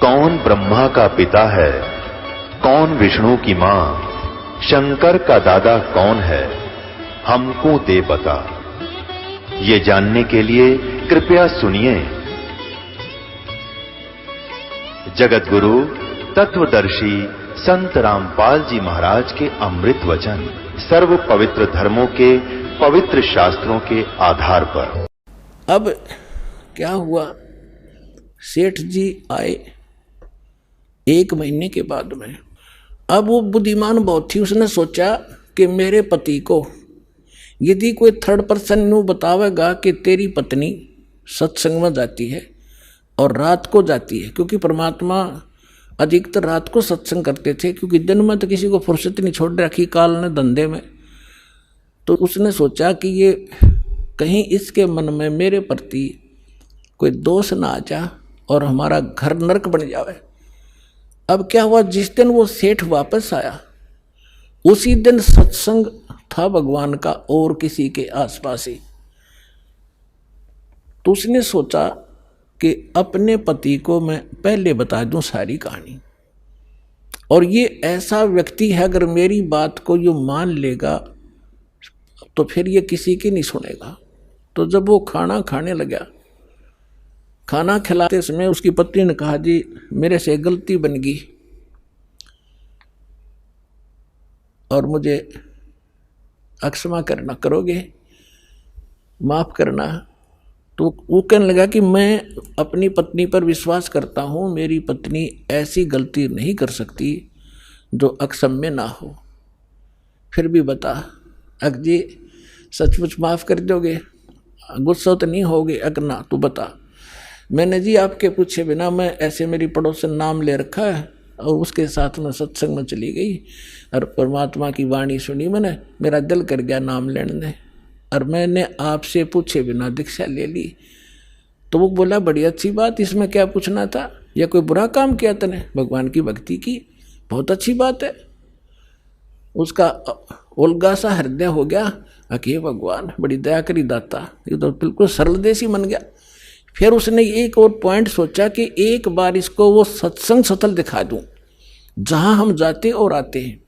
कौन ब्रह्मा का पिता है, कौन विष्णु की मां, शंकर का दादा कौन है, हमको दे बता। ये जानने के लिए कृपया सुनिए। जगत गुरु तत्वदर्शी संत रामपाल जी महाराज के अमृत वचन सर्व पवित्र धर्मों के पवित्र शास्त्रों के आधार पर। अब क्या हुआ, सेठ जी आए 1 महीने के बाद में। अब वो बुद्धिमान बहुत थी, उसने सोचा कि मेरे पति को यदि कोई थर्ड पर्सन नु बतावेगा कि तेरी पत्नी सत्संग में जाती है और रात को जाती है, क्योंकि परमात्मा अधिकतर रात को सत्संग करते थे, क्योंकि दिन में तो किसी को फुर्सत नहीं छोड़ रखी काल ने धंधे में। तो उसने सोचा कि ये कहीं इसके मन में मेरे प्रति कोई दोष ना आ जा और हमारा घर नरक बन जावे। अब क्या हुआ, जिस दिन वो सेठ वापस आया उसी दिन सत्संग था भगवान का और किसी के आसपास ही। तो उसने सोचा कि अपने पति को मैं पहले बता दूं सारी कहानी, और ये ऐसा व्यक्ति है अगर मेरी बात को यो मान लेगा तो फिर ये किसी की नहीं सुनेगा। तो जब वो खाना खाने लगा, खाना खिलाते समय उसकी पत्नी ने कहा, जी मेरे से गलती बन गई और मुझे अक्षमा करना, करोगे, माफ करना। तो वो कहने लगा कि मैं अपनी पत्नी पर विश्वास करता हूँ, मेरी पत्नी ऐसी गलती नहीं कर सकती जो अक्षम्य ना हो। फिर भी बता, अग जी सचमुच माफ कर दोगे, गुस्सा तो नहीं होगे? अगर ना तो बता। मैंने जी आपके पूछे बिना मैं ऐसे मेरी पड़ोसन नाम ले रखा है और उसके साथ में सत्संग में चली गई और परमात्मा की वाणी सुनी मैंने, मेरा दिल कर गया नाम लेने, और मैंने आपसे पूछे बिना दीक्षा ले ली। तो वो बोला, बड़ी अच्छी बात, इसमें क्या पूछना था, या कोई बुरा काम किया तने? भगवान की भक्ति की, बहुत अच्छी बात है। उसका उल्गा सा हृदय हो गया, अके भगवान बड़ी दया करी दाता, ये तो बिल्कुल सरल देसी बन गया। फिर उसने एक और पॉइंट सोचा कि एक बार इसको वो सत्संग स्थल दिखा दूं जहां हम जाते और आते हैं,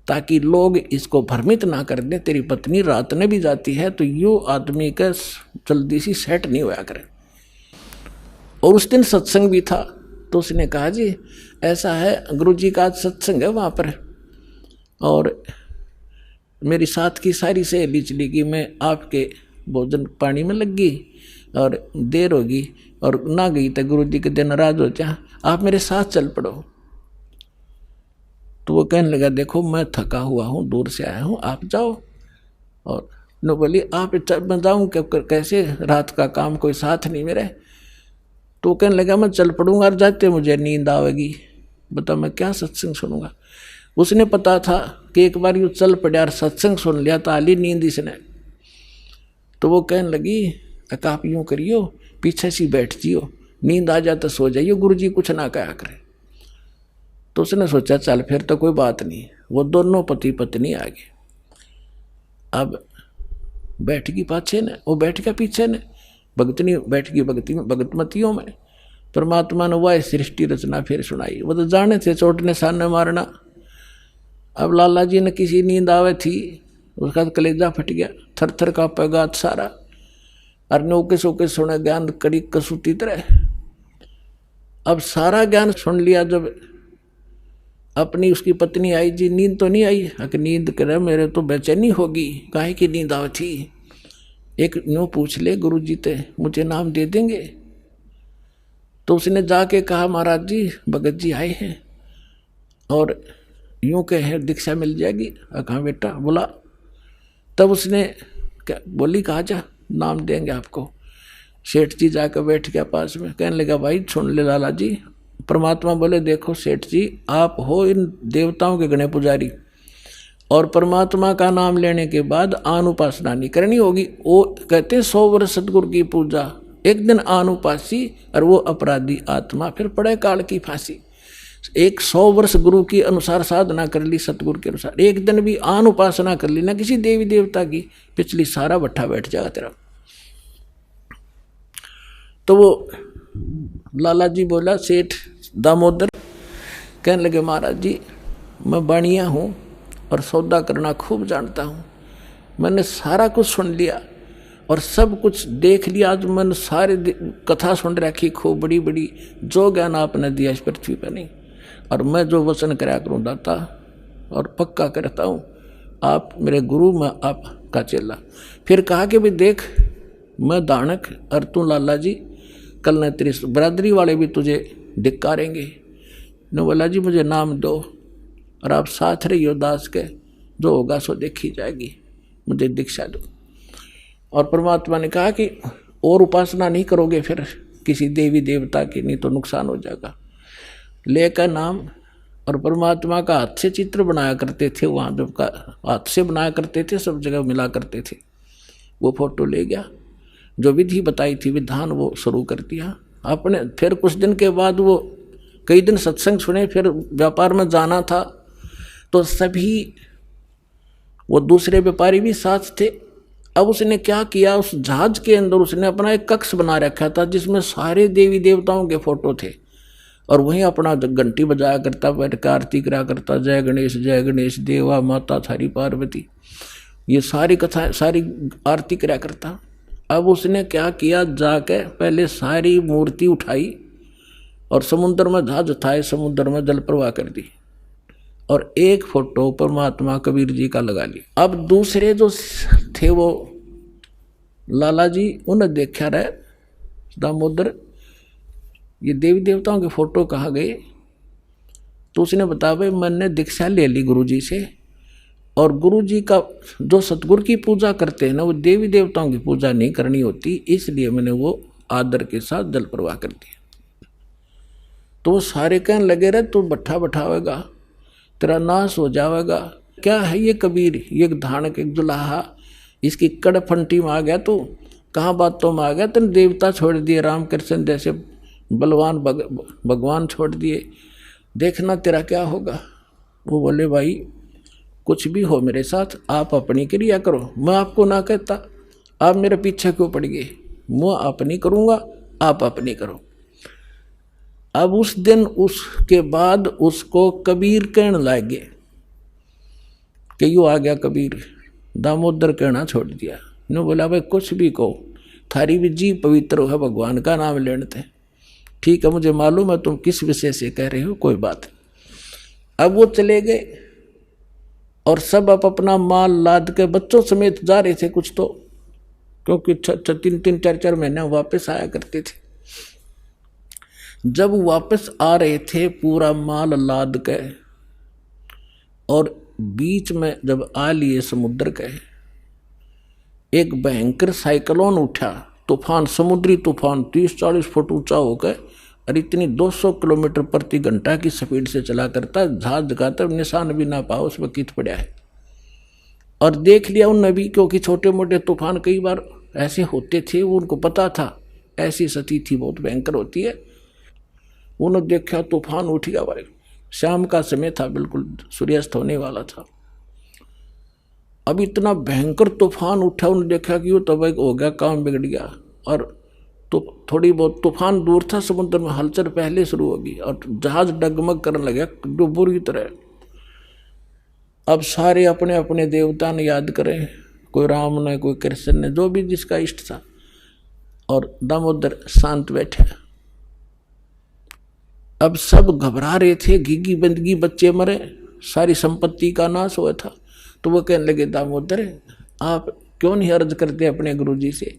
ताकि लोग इसको भ्रमित ना कर दें, तेरी पत्नी रात में भी जाती है तो यो आदमी का जल्दी सी सेट नहीं होया करे। और उस दिन सत्संग भी था। तो उसने कहा, जी ऐसा है, गुरु जी का आज सत्संग है वहाँ पर, और मेरी साथ की सारी सहेली चली गई, मैं आपके भोजन पानी में लग गई और देर होगी और ना गई तो गुरु जी के दिन नाराज हो जा, आप मेरे साथ चल पड़ो। तो वो कहने लगा, देखो मैं थका हुआ हूँ, दूर से आया हूँ, आप जाओ। और नो बोली, आप मैं जाऊँ कैसे, रात का काम, कोई साथ नहीं मेरे। तो कहने लगा, मैं चल पड़ूंगा और जाते मुझे नींद आवेगी, बता मैं क्या सत्संग सुनूंगा। उसने पता था कि एक बार यूँ चल पड़ा और सत्संग सुन लिया तो आली नींद इसने। तो वो कहने लगी, आप यूँ करियो, पीछे सी बैठ जियो, नींद आ जाए तो सो जाइयो, गुरु जी कुछ ना कहा करे। तो उसने सोचा चल फिर तो कोई बात नहीं। वो दोनों पति पत्नी आ गए। अब बैठ गई पाछे ने, वो बैठ गया पीछे ने, भगतनी बैठ गई भगतमतियों में। परमात्मा ने वह सृष्टि रचना फिर सुनाई। वो तो जाने थे चोट ने सामने मारना। अब लाला जी ने किसी नींद आवे थी, उसका कलेजा फट गया, थर थर का पैगात सारा, और नौके सोके सुने ज्ञान कड़ी कसूती तरह। अब सारा ज्ञान सुन लिया। जब अपनी उसकी पत्नी आई, जी नींद तो नहीं आई? अगर नींद करे मेरे तो बेचैनी होगी, काहे की नींद आवे थी? एक न्यू पूछ ले गुरु जी ते, मुझे नाम दे देंगे? तो उसने जाके कहा, महाराज जी भगत जी आए हैं और यूँ कहे दीक्षा मिल जाएगी। कहा बेटा बोला। तब उसने क्या बोली, कहा जा नाम देंगे आपको। सेठ जी जाकर बैठ गया पास में, कहने लगा, भाई सुन ले लाला जी। परमात्मा बोले, देखो सेठ जी, आप हो इन देवताओं के गणे पुजारी, और परमात्मा का नाम लेने के बाद आनुपासना नहीं करनी होगी। वो कहते हैं 100 वर्ष सतगुरु की पूजा, एक दिन आनुपासी और वो अपराधी आत्मा फिर पड़े काल की फांसी। 100 वर्ष गुरु की अनुसार साधना कर ली, सतगुरु के अनुसार, एक दिन भी आन उपासना कर ली ना किसी देवी देवता की, पिछली सारा भट्ठा बैठ जाएगा तेरा। तो वो लाला जी बोला, सेठ दामोदर कहने लगे महाराज जी मैं बाणिया हूँ और सौदा करना खूब जानता हूँ, मैंने सारा कुछ सुन लिया और सब कुछ देख लिया। आज मैंने सारी कथा सुन रखी खूब बड़ी बड़ी, जो ज्ञान आपने दिया इस पृथ्वी पर नहीं, और मैं जो वचन कराया करूँ दाता और पक्का करता हूँ आप मेरे गुरु, मैं आपका चेला। फिर कहा कि भी देख मैं दानक और तू लाला जी, कल न तेरी बरादरी वाले भी तुझे धिक्कारेंगे। ने बोला जी मुझे नाम दो और आप साथ रहियो दास के, जो होगा सो देखी जाएगी, मुझे दीक्षा दो। और परमात्मा ने कहा कि और उपासना नहीं करोगे फिर किसी देवी देवता की, नहीं तो नुकसान हो जाएगा। लेकर नाम और परमात्मा का हाथ से चित्र बनाया करते थे, वहाँ जब का हाथ से बनाया करते थे सब जगह मिला करते थे। वो फोटो ले गया, जो विधि बताई थी विधान वो शुरू कर दिया आपने। फिर कुछ दिन के बाद वो कई दिन सत्संग सुने, फिर व्यापार में जाना था तो सभी वो दूसरे व्यापारी भी साथ थे। अब उसने क्या किया, उस जहाज के अंदर उसने अपना एक कक्ष बना रखा था जिसमें सारे देवी देवताओं के फोटो थे, और वहीं अपना घंटी बजाया करता, बैठ कर आरती करा करता, जय गणेश देवा माता थारी पार्वती, ये सारी कथा सारी आरती करा करता। अब उसने क्या किया, जाके पहले सारी मूर्ति उठाई और समुद्र में जहाज उठाए, समुद्र में जल प्रवाह कर दी और एक फोटो परमात्मा कबीर जी का लगा लिया। अब दूसरे जो थे वो लाला जी, उन्हें देखा रहे दामोदर ये देवी देवताओं के फोटो कहाँ गए, तो उसने बताया भाई मैंने दीक्षा ले ली गुरु जी से, और गुरु जी का जो सतगुरु की पूजा करते हैं ना वो देवी देवताओं की पूजा नहीं करनी होती, इसलिए मैंने वो आदर के साथ जल प्रवाह कर दिया। तो वो सारे कहने लगे रहे तू बट्ठा बैठावेगा, तेरा नाश हो जाएगा, क्या है ये कबीर, ये धानक एक जुलाहा, इसकी कड़फंटी में आ गया तू, कहाँ बातों में आ गया, तेने देवता छोड़ दिए, रामकृष्ण जैसे बलवान भगवान छोड़ दिए, देखना तेरा क्या होगा। वो बोले भाई कुछ भी हो मेरे साथ, आप अपनी क्रिया करो, मैं आपको ना कहता, आप मेरे पीछे क्यों पड़ गए, मैं अपनी करूँगा आप अपनी करो। अब उस दिन उसके बाद उसको कबीर कहने लगे कि यूँ आ गया कबीर, दामोदर कहना छोड़ दिया। ने बोला भाई कुछ भी कहो, थारी भी जी पवित्र है, भगवान का नाम लेते। ठीक है मुझे मालूम है तुम किस विषय से कह रहे हो, कोई बात। अब वो चले गए और सब अपना माल लाद के बच्चों समेत जा रहे थे कुछ तो, क्योंकि 3-4 महीने वापस आया करते थे। जब वापस आ रहे थे पूरा माल लाद के और बीच में जब आ लिए समुद्र के, एक भयंकर साइक्लोन उठा, तूफान, समुद्री तूफान 30-40 फुट ऊंचा होकर और इतनी 200 किलोमीटर प्रति घंटा की स्पीड से चला करता, जहाज जगाता निशान भी ना पाओ उसमें कित पड़ा है। और देख लिया उनने भी, क्योंकि छोटे मोटे तूफान कई बार ऐसे होते थे, वो उनको पता था ऐसी स्थिति बहुत भयंकर होती है। उन्होंने देखा तूफान उठ गया भाई, शाम का समय था, बिल्कुल सूर्यास्त होने वाला था। अब इतना भयंकर तूफान उठा, उन्होंने देखा कि वो तो भाई हो गया, काम बिगड़ गया। और तो थोड़ी बहुत तूफान दूर था, समुद्र में हलचल पहले शुरू होगी और जहाज डगमग करने लगा बुरी तरह। अब सारे अपने अपने देवता ने याद करें, कोई राम ने, कोई कृष्ण ने, जो भी जिसका इष्ट था, और दामोदर शांत बैठे। अब सब घबरा रहे थे, घिगी बंदगी, बच्चे मरे, सारी संपत्ति का नाश हुआ था। तो वो कहने लगे दामोदर आप क्यों नहीं अर्ज करते अपने गुरुजी से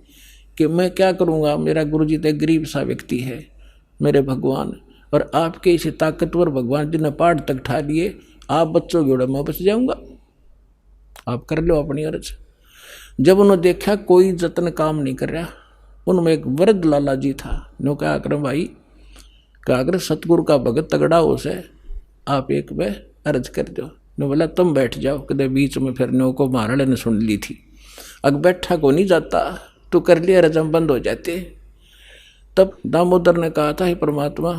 कि मैं क्या करूँगा, मेरा गुरुजी तो गरीब सा व्यक्ति है मेरे भगवान, और आपके इसे ताकतवर भगवान जी ने पहाड़ तक ठा लिए, आप बच्चों की ओर मैं बच जाऊँगा, आप कर लो अपनी अर्ज। जब उन्होंने देखा कोई जतन काम नहीं कर रहा, उनमें एक वृद्ध लाला जी था, नो क्या कर भाई, क्या अगर सतगुरु का भगत तगड़ा हो से आप एक वे अर्ज कर दो। ने बोला तुम बैठ जाओ, कदे बीच में फिर नो को महाराज ने सुन ली थी, अग बैठा को नहीं जाता, तो कर लिया रजम बंद हो जाते। तब दामोदर ने कहा था, हे परमात्मा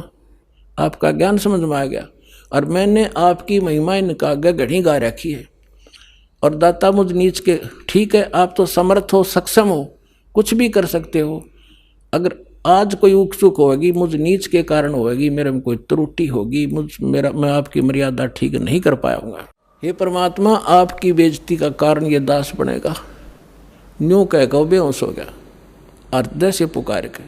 आपका ज्ञान समझ में आ गया और मैंने आपकी महिमा इनका आगे घड़ी गा रखी है, और दाता मुझ नीच के, ठीक है आप तो समर्थ हो, सक्षम हो, कुछ भी कर सकते हो, अगर आज कोई उत्सुक होगी, मुझ नीच के कारण होगी, मेरे में कोई त्रुटि होगी, मैं आपकी मर्यादा ठीक नहीं कर पाऊंगा। हे परमात्मा, आपकी बेइज्जती का कारण ये दास बनेगा। न्यू कह के बेहोश हो गया हृदय से पुकार के।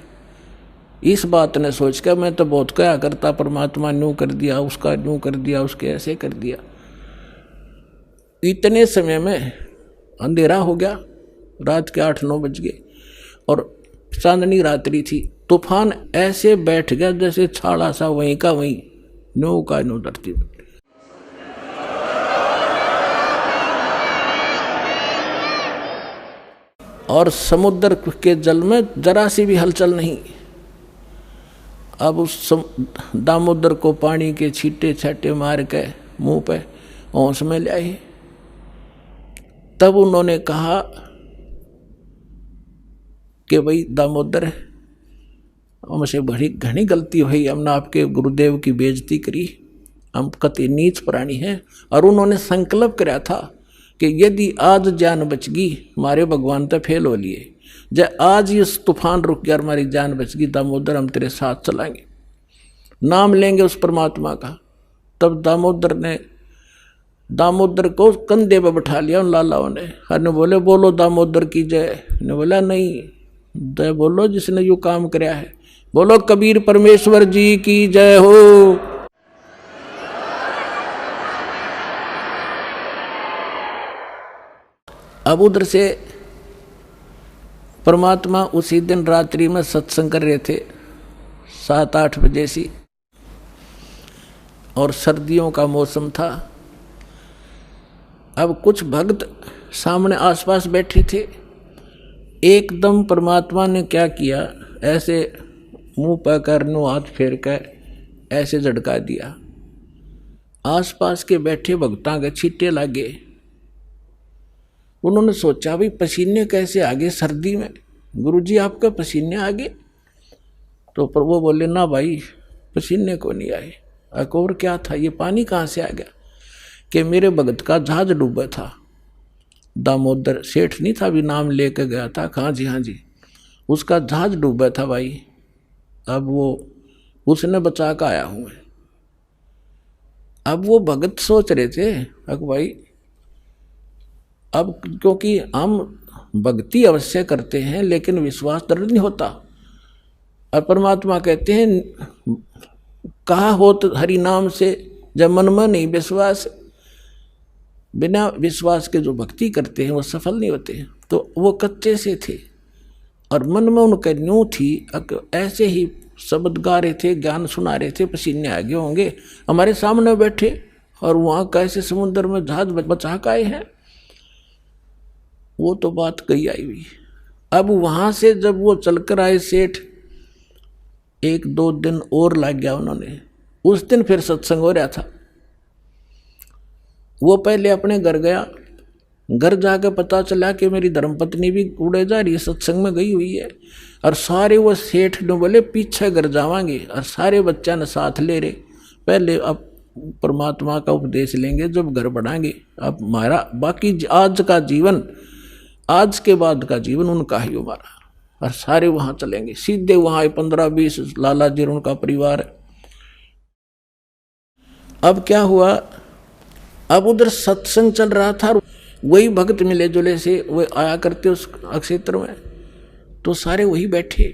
इस बात ने सोच कर मैं तो बहुत क्या करता, परमात्मा न्यू कर दिया, उसका न्यू कर दिया, उसके ऐसे कर दिया। इतने समय में अंधेरा हो गया, रात के 8-9 बज गए और चांदनी रात्रि थी। तूफान ऐसे बैठ गया जैसे छाड़ा सा वहीं का वहीं, न्यू का न्यू धरती में। और समुद्र के जल में जरा सी भी हलचल नहीं। अब उस दामोदर को पानी के छींटे छाटे मार के मुंह पे होश में ले आए। तब उन्होंने कहा कि भाई दामोदर, हमसे बड़ी घनी गलती हुई, हमने आपके गुरुदेव की बेइज्जती करी, हम कति नीच प्राणी हैं। और उन्होंने संकल्प कराया था कि यदि आज जान बच गई, हमारे भगवान तो फेल हो लिए, जब आज इस तूफान रुक गया, हमारी जान बच गई, दामोदर हम तेरे साथ चलाएंगे, नाम लेंगे उस परमात्मा का। तब दामोदर को कंधे पे बैठा लिया उन लालाओं ने। हर बोले बोलो दामोदर की जय। ने बोला नहीं, जय बोलो जिसने यो काम कराया है, बोलो कबीर परमेश्वर जी की जय हो। अब उधर से परमात्मा उसी दिन रात्रि में सत्संग कर रहे थे 7-8 बजे सी, और सर्दियों का मौसम था। अब कुछ भक्त सामने आसपास बैठे थे। एकदम परमात्मा ने क्या किया, ऐसे मुंह पर करनो हाथ फेर कर ऐसे झटका दिया। आसपास के बैठे भक्तां के छींटे लगे। उन्होंने सोचा भाई पसीने कैसे आ गए सर्दी में, गुरुजी आपके पसीने आ गए? तो पर वो बोले ना भाई पसीने को नहीं आए। और क्या था, ये पानी कहाँ से आ गया? कि मेरे भगत का जहाज डूबा था, दामोदर सेठ नहीं था, भी नाम लेके गया था। हाँ जी, उसका जहाज डूबा था भाई, अब वो उसने बचा कर आया हूँ मैं। अब वो भगत सोच रहे थे भाई, अब क्योंकि हम भक्ति अवश्य करते हैं लेकिन विश्वास दृढ़ नहीं होता। और परमात्मा कहते हैं कहा हो तो हरि नाम से, जब मन में नहीं विश्वास, बिना विश्वास के जो भक्ति करते हैं वो सफल नहीं होते हैं। तो वो कच्चे से थे और मन में उनके न्यू थी, ऐसे ही शब्द गा रहे थे, ज्ञान सुना रहे थे, पसीने आगे होंगे, हमारे सामने बैठे और वहाँ कैसे समुद्र में जहाज बचा के आए हैं। वो तो बात कही आई हुई। अब वहाँ से जब वो चलकर आए सेठ, 1-2 दिन और लग गया उन्होंने। उस दिन फिर सत्संग हो रहा था। वो पहले अपने घर गया, घर जाकर पता चला कि मेरी धर्मपत्नी भी उड़े जा रही है, सत्संग में गई हुई है। और सारे वो सेठ ने बोले पीछे घर जावांगे, और सारे बच्चा ने साथ ले रहे, पहले अब परमात्मा का उपदेश लेंगे जब घर बढ़ाएंगे। अब हमारा बाकी आज का जीवन, आज के बाद का जीवन उनका ही हमारा। और सारे वहाँ चलेंगे, सीधे वहाँ 15-20 लाला जी उनका परिवार। अब क्या हुआ, अब उधर सत्संग चल रहा था, वही भक्त मिले जुले से वो आया करते उस क्षेत्र में, तो सारे वही बैठे।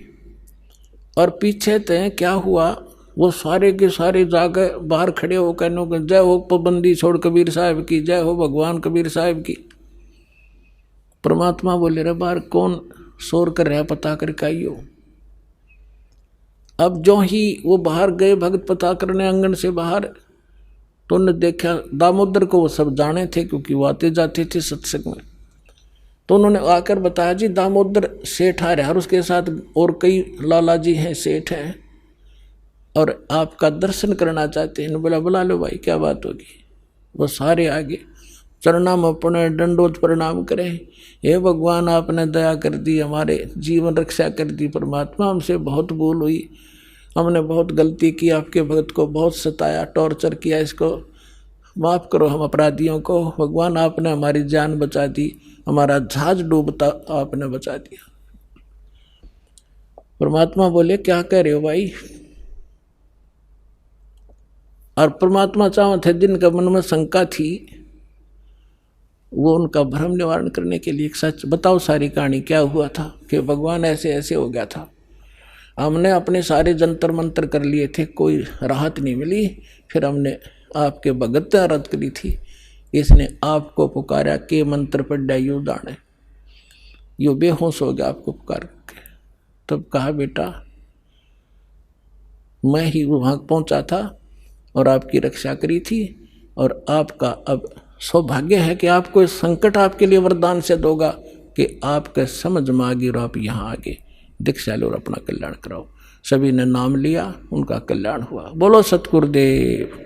और पीछे तय क्या हुआ, वो सारे के सारे जाकर बाहर खड़े होकर जय हो पाबंदी छोड़ कबीर साहब की, जय हो भगवान कबीर साहब की। परमात्मा बोले रे बाहर कौन शोर कर रहा, पता करके आइयो। अब जो ही वो बाहर गए भक्त पता करने आंगन से बाहर, तो उन्होंने देखा दामोदर को, वो सब जाने थे क्योंकि वो आते जाते थे सत्संग में। तो उन्होंने आकर बताया जी दामोदर सेठ आ रहा है और उसके साथ और कई लाला जी हैं, सेठ हैं, और आपका दर्शन करना चाहते हैं। बोला बुला लो भाई, क्या बात होगी। वो सारे आगे चरणा में अपने दंडोत प्रणाम करें, हे भगवान आपने दया कर दी, हमारे जीवन रक्षा कर दी। परमात्मा हमसे बहुत भूल हुई, हमने बहुत गलती की, आपके भक्त को बहुत सताया, टॉर्चर किया, इसको माफ़ करो हम अपराधियों को। भगवान आपने हमारी जान बचा दी, हमारा जहाज डूबता आपने बचा दिया। परमात्मा बोले क्या कह रहे हो भाई? और परमात्मा चाहते थे, जिनका मन में शंका थी वो उनका भ्रम निवारण करने के लिए एक सच बताओ, सारी कहानी क्या हुआ था कि भगवान ऐसे ऐसे हो गया था। हमने अपने सारे जंतर मंतर कर लिए थे, कोई राहत नहीं मिली। फिर हमने आपके भगत आराध करी थी, इसने आपको पुकारा के मंत्र पढ़ा यू दाने, यो बेहोश हो गया आपको पुकार के। तब कहा बेटा मैं ही वहां पहुंचा था और आपकी रक्षा करी थी, और आपका अब सौभाग्य है कि आपको इस संकट आपके लिए वरदान से दोगा कि आपके समझ में आ गई और आप यहाँ आगे दीक्षा लो और अपना कल्याण कराओ। सभी ने नाम लिया, उनका कल्याण हुआ। बोलो सतगुरुदेव।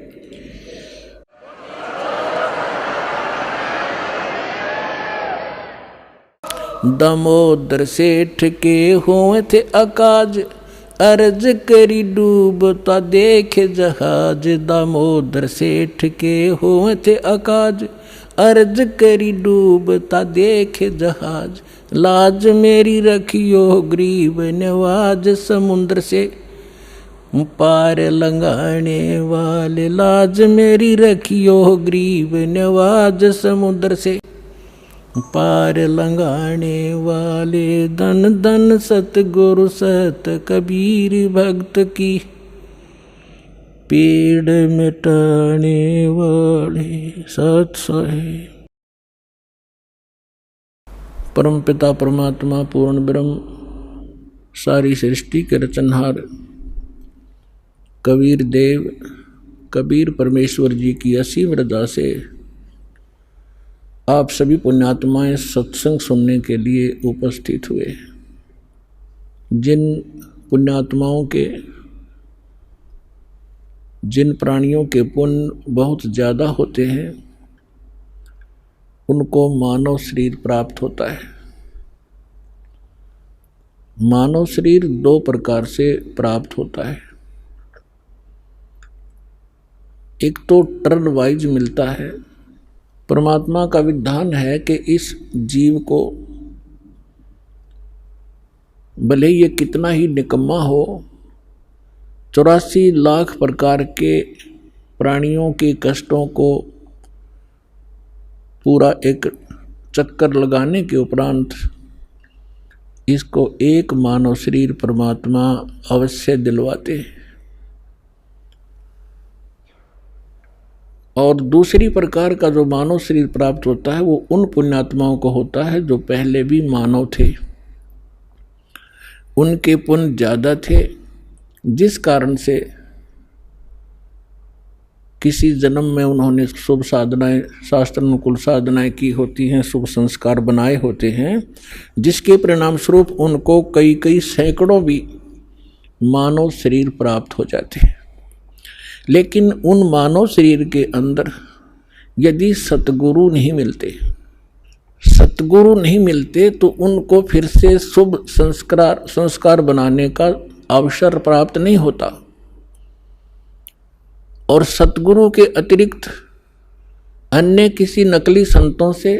दामोदर सेठ के हुए थे अकाज, अर्ज करी डूबता देखे जहाज। दामोदर सेठ के हुए थे अकाज, अर्ज करी डूबता देखे जहाज। लाज मेरी रखियो गरीब नवाज, समुद्र से पार लंघाने वाले। लाज मेरी रखियो गरीब नवाज, समुद्र से पार लंघाने वाले। धन धन सतगुरु सत कबीर भक्त की, पीड़ मिटाने वाले सत साहिब। परम पिता परमात्मा पूर्ण ब्रह्म सारी सृष्टि के रचनहार कबीर देव कबीर परमेश्वर जी की असीम रजा से आप सभी पुण्यात्माएं सत्संग सुनने के लिए उपस्थित हुए। जिन पुण्यात्माओं के, जिन प्राणियों के पुण्य बहुत ज़्यादा होते हैं उनको मानव शरीर प्राप्त होता है। मानव शरीर दो प्रकार से प्राप्त होता है। एक तो टर्न वाइज मिलता है। परमात्मा का विधान है कि इस जीव को भले ये कितना ही निकम्मा हो, 84 लाख प्रकार के प्राणियों के कष्टों को पूरा एक चक्कर लगाने के उपरांत इसको एक मानव शरीर परमात्मा अवश्य दिलवाते हैं। और दूसरी प्रकार का जो मानव शरीर प्राप्त होता है वो उन पुण्यात्माओं को होता है जो पहले भी मानव थे, उनके पुण्य ज़्यादा थे, जिस कारण से किसी जन्म में उन्होंने शुभ साधनाएं, शास्त्र अनुकूल साधनाएं की होती हैं, शुभ संस्कार बनाए होते हैं, जिसके परिणाम स्वरूप उनको कई कई सैकड़ों भी मानव शरीर प्राप्त हो जाते हैं। लेकिन उन मानव शरीर के अंदर यदि सतगुरु नहीं मिलते तो उनको फिर से शुभ संस्कार बनाने का अवसर प्राप्त नहीं होता। और सतगुरु के अतिरिक्त अन्य किसी नकली संतों से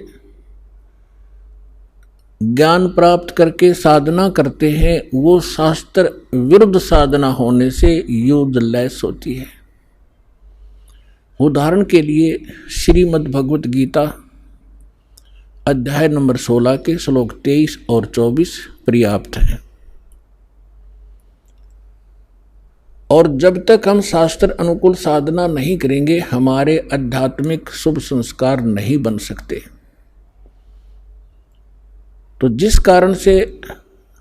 ज्ञान प्राप्त करके साधना करते हैं, वो शास्त्र विरुद्ध साधना होने से यूजलेस होती है। उदाहरण के लिए श्रीमद् भगवत गीता अध्याय नंबर 16 के श्लोक 23 और 24 पर्याप्त है। और जब तक हम शास्त्र अनुकूल साधना नहीं करेंगे हमारे आध्यात्मिक शुभ संस्कार नहीं बन सकते। तो जिस कारण से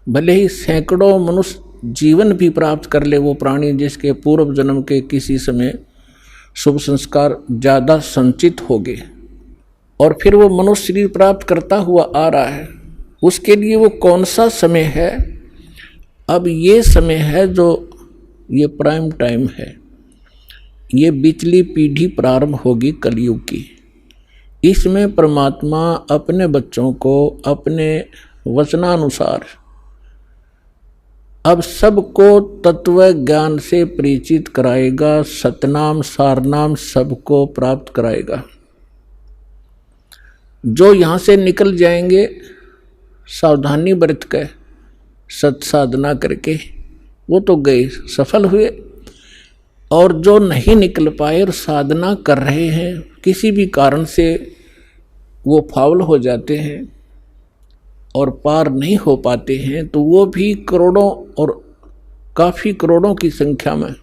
भले ही सैकड़ों मनुष्य जीवन भी प्राप्त कर ले वो प्राणी जिसके पूर्व जन्म के किसी समय शुभ संस्कार ज़्यादा संचित हो गए और फिर वो मनुष्य शरीर प्राप्त करता हुआ आ रहा है, उसके लिए वो कौन सा समय है? अब ये समय है जो ये प्राइम टाइम है, ये बिचली पीढ़ी प्रारंभ होगी कलयुग की। इसमें परमात्मा अपने बच्चों को अपने वचनानुसार अब सबको तत्व ज्ञान से परिचित कराएगा, सतनाम सारनाम सबको प्राप्त कराएगा। जो यहाँ से निकल जाएंगे सावधानी बरत कर सत साधना करके, वो तो गए, सफल हुए। और जो नहीं निकल पाए और साधना कर रहे हैं, किसी भी कारण से वो फाउल हो जाते हैं और पार नहीं हो पाते हैं, तो वो भी करोड़ों और काफ़ी करोड़ों की संख्या में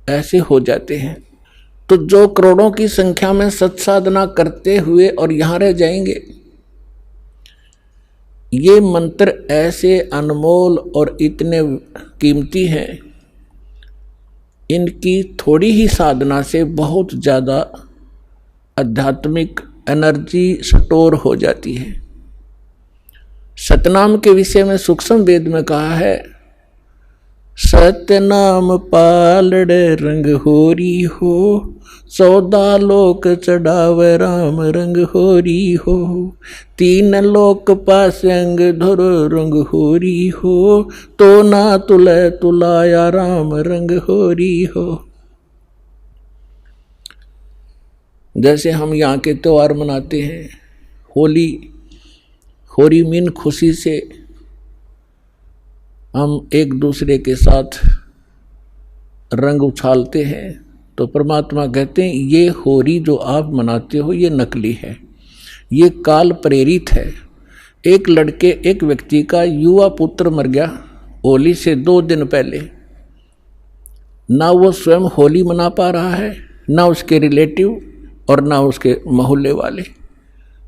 ऐसे हो जाते हैं। तो जो करोड़ों की संख्या में सत्साधना करते हुए और यहाँ रह जाएंगे, ये मंत्र ऐसे अनमोल और इतने कीमती हैं, इनकी थोड़ी ही साधना से बहुत ज़्यादा आध्यात्मिक एनर्जी स्टोर हो जाती है। सतनाम के विषय में सूक्ष्म वेद में कहा है, सतनाम पालड़े रंग होरी हो, 14 लोक चढ़ावे राम रंग होरी हो, 3 लोक पास अंग धुर रंग होरी हो, तो ना तुले तुलाया राम रंग होरी हो। जैसे हम यहाँ के त्योहार मनाते हैं, होली, होरी मीन खुशी से हम एक दूसरे के साथ रंग उछालते हैं, तो परमात्मा कहते हैं ये होरी जो आप मनाते हो ये नकली है, ये काल प्रेरित है। एक व्यक्ति का युवा पुत्र मर गया होली से 2 दिन पहले, ना वो स्वयं होली मना पा रहा है, ना उसके रिलेटिव और ना उसके मोहल्ले वाले।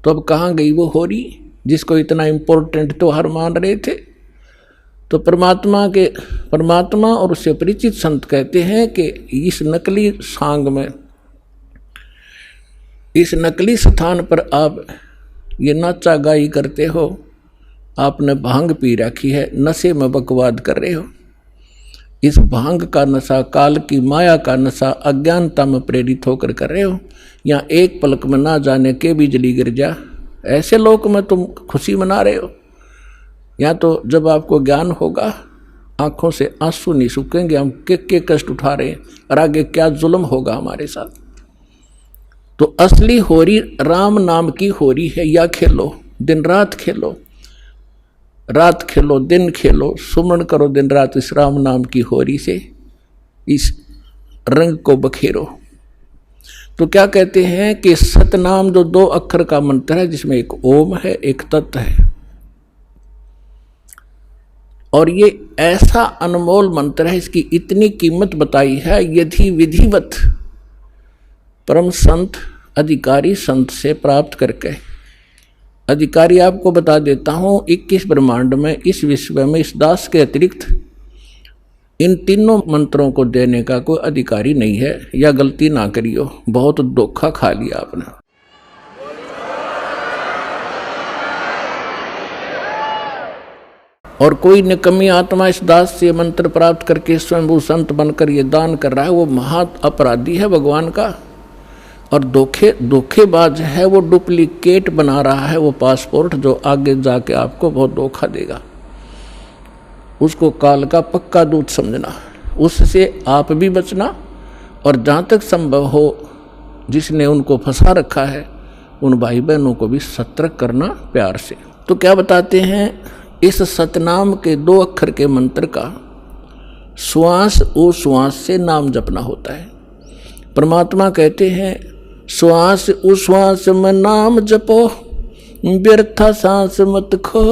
तो अब कहाँ गई वो होरी जिसको इतना इम्पोर्टेंट त्योहार मान रहे थे। तो परमात्मा और उससे परिचित संत कहते हैं कि इस नकली सांग में, इस नकली स्थान पर आप ये नाचा गाई करते हो, आपने भांग पी रखी है, नशे में बकवाद कर रहे हो। इस भांग का नशा, काल की माया का नशा, अज्ञानता में प्रेरित होकर कर रहे हो। यहाँ एक पलक में ना जाने के बिजली गिर जा, ऐसे लोक में तुम खुशी मना रहे हो। या तो जब आपको ज्ञान होगा, आंखों से आंसू नहीं सूखेंगे, हम के कष्ट उठा रहे हैं और आगे क्या जुल्म होगा हमारे साथ। तो असली होरी राम नाम की होरी है। या खेलो, दिन रात खेलो, रात खेलो दिन खेलो, सुमन करो दिन रात इस राम नाम की होरी से, इस रंग को बखेरो। तो क्या कहते हैं कि सतनाम जो 2 अक्षर का मंत्र है, जिसमें एक ओम है, एक तत् है, और ये ऐसा अनमोल मंत्र है, इसकी इतनी कीमत बताई है। यदि विधिवत परम संत अधिकारी संत से प्राप्त करके, अधिकारी आपको बता देता हूँ 21 ब्रह्मांड में, इस विश्व में, इस दास के अतिरिक्त इन तीनों मंत्रों को देने का कोई अधिकारी नहीं है। या गलती ना करियो, बहुत धोखा खा लिया आपने। और कोई निकम्मी आत्मा इस दास से मंत्र प्राप्त करके स्वयं संत बनकर ये दान कर रहा है, वो महा अपराधी है भगवान का, और धोखेबाज है, वो डुप्लीकेट बना रहा है वो पासपोर्ट, जो आगे जाके आपको बहुत धोखा देगा। उसको काल का पक्का दूत समझना, उससे आप भी बचना, और जहाँ तक संभव हो जिसने उनको फंसा रखा है उन भाई बहनों को भी सतर्क करना प्यार से। तो क्या बताते हैं, इस सतनाम के 2 अक्षर के मंत्र का श्वास उश्वास से नाम जपना होता है। परमात्मा कहते हैं, श्वास उश्वास में नाम जपो, व्यर्था सांस मत खो,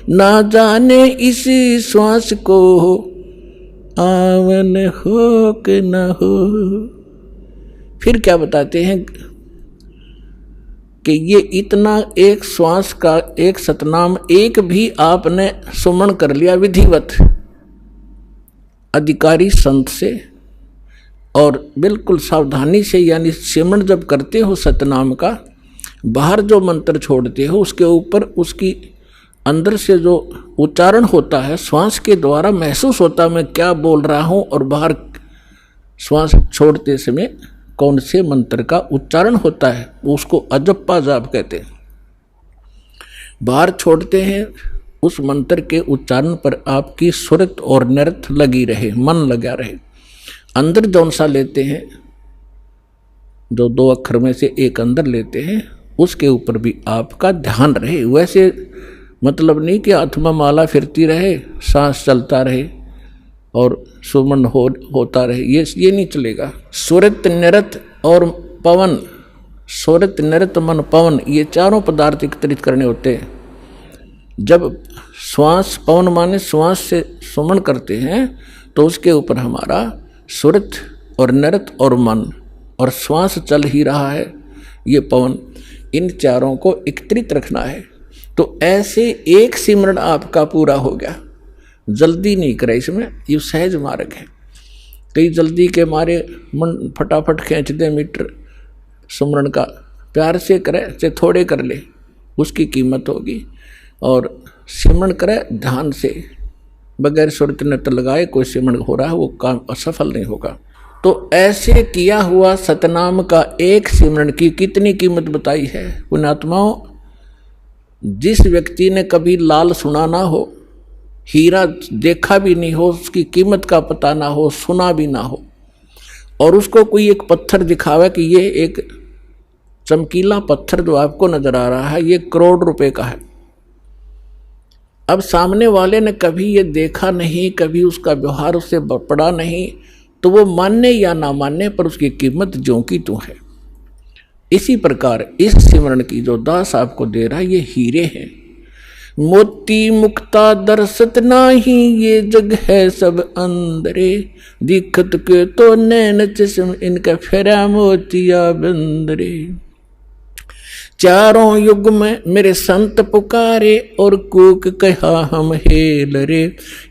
ना जाने इसी श्वास को आवन हो कि न हो। फिर क्या बताते हैं कि ये इतना एक श्वास का एक सतनाम एक भी आपने सुमन कर लिया विधिवत अधिकारी संत से, और बिल्कुल सावधानी से, यानी सिमरण जब करते हो सतनाम का, बाहर जो मंत्र छोड़ते हो उसके ऊपर उसकी अंदर से जो उच्चारण होता है श्वास के द्वारा महसूस होता मैं क्या बोल रहा हूँ, और बाहर श्वास छोड़ते समय कौन से मंत्र का उच्चारण होता है, उसको अजप्पा जाप कहते हैं। बाहर छोड़ते हैं, उस मंत्र के उच्चारण पर आपकी सुरत और नृत्य लगी रहे, मन लगा रहे। अंदर जौन सा लेते हैं, जो 2 अक्षर में से एक अंदर लेते हैं, उसके ऊपर भी आपका ध्यान रहे। वैसे मतलब नहीं कि आत्मा माला फिरती रहे, सांस चलता रहे और सुमन होता रहे, ये नहीं चलेगा। सुरत निरत और पवन, सुरत निरत मन पवन, ये चारों पदार्थ एकत्रित करने होते हैं। जब श्वास, पवन माने श्वास से सुमन करते हैं तो उसके ऊपर हमारा सुरत और निरत और मन, और श्वास चल ही रहा है, ये पवन, इन चारों को एकत्रित रखना है। तो ऐसे एक सिमरण आपका पूरा हो गया। जल्दी नहीं करे इसमें, ये सहज मार्ग है। कई जल्दी के मारे मन फटाफट खींच दे मीटर सुमरण का, प्यार से करे चाहे थोड़े कर ले, उसकी कीमत होगी। और सिमरण करे ध्यान से, बगैर सुरत नृत्य लगाए कोई सिमरण हो रहा है वो काम असफल नहीं होगा। तो ऐसे किया हुआ सतनाम का एक सिमरण की कितनी कीमत बताई है पुण्यात्माओं। जिस व्यक्ति ने कभी लाल सुना ना हो, हीरा देखा भी नहीं हो, उसकी कीमत का पता ना हो, सुना भी ना हो, और उसको कोई एक पत्थर दिखावे कि ये एक चमकीला पत्थर जो आपको नजर आ रहा है ये करोड़ रुपए का है। अब सामने वाले ने कभी ये देखा नहीं, कभी उसका व्यवहार उससे पड़ा नहीं, तो वो मानने या ना मानने पर उसकी कीमत ज्यों की त्यों है। इसी प्रकार इस सिमरण की जो दास आपको दे रहा है ये हीरे हैं। मोती मुक्ता दर्शत नाही, ये जग है सब अंदरे, दिखत के तो नैन चश्म इनका फेरा मोतिया बंदरे। चारों युग में मेरे संत पुकारे, और कूक कहा हम हेल रे,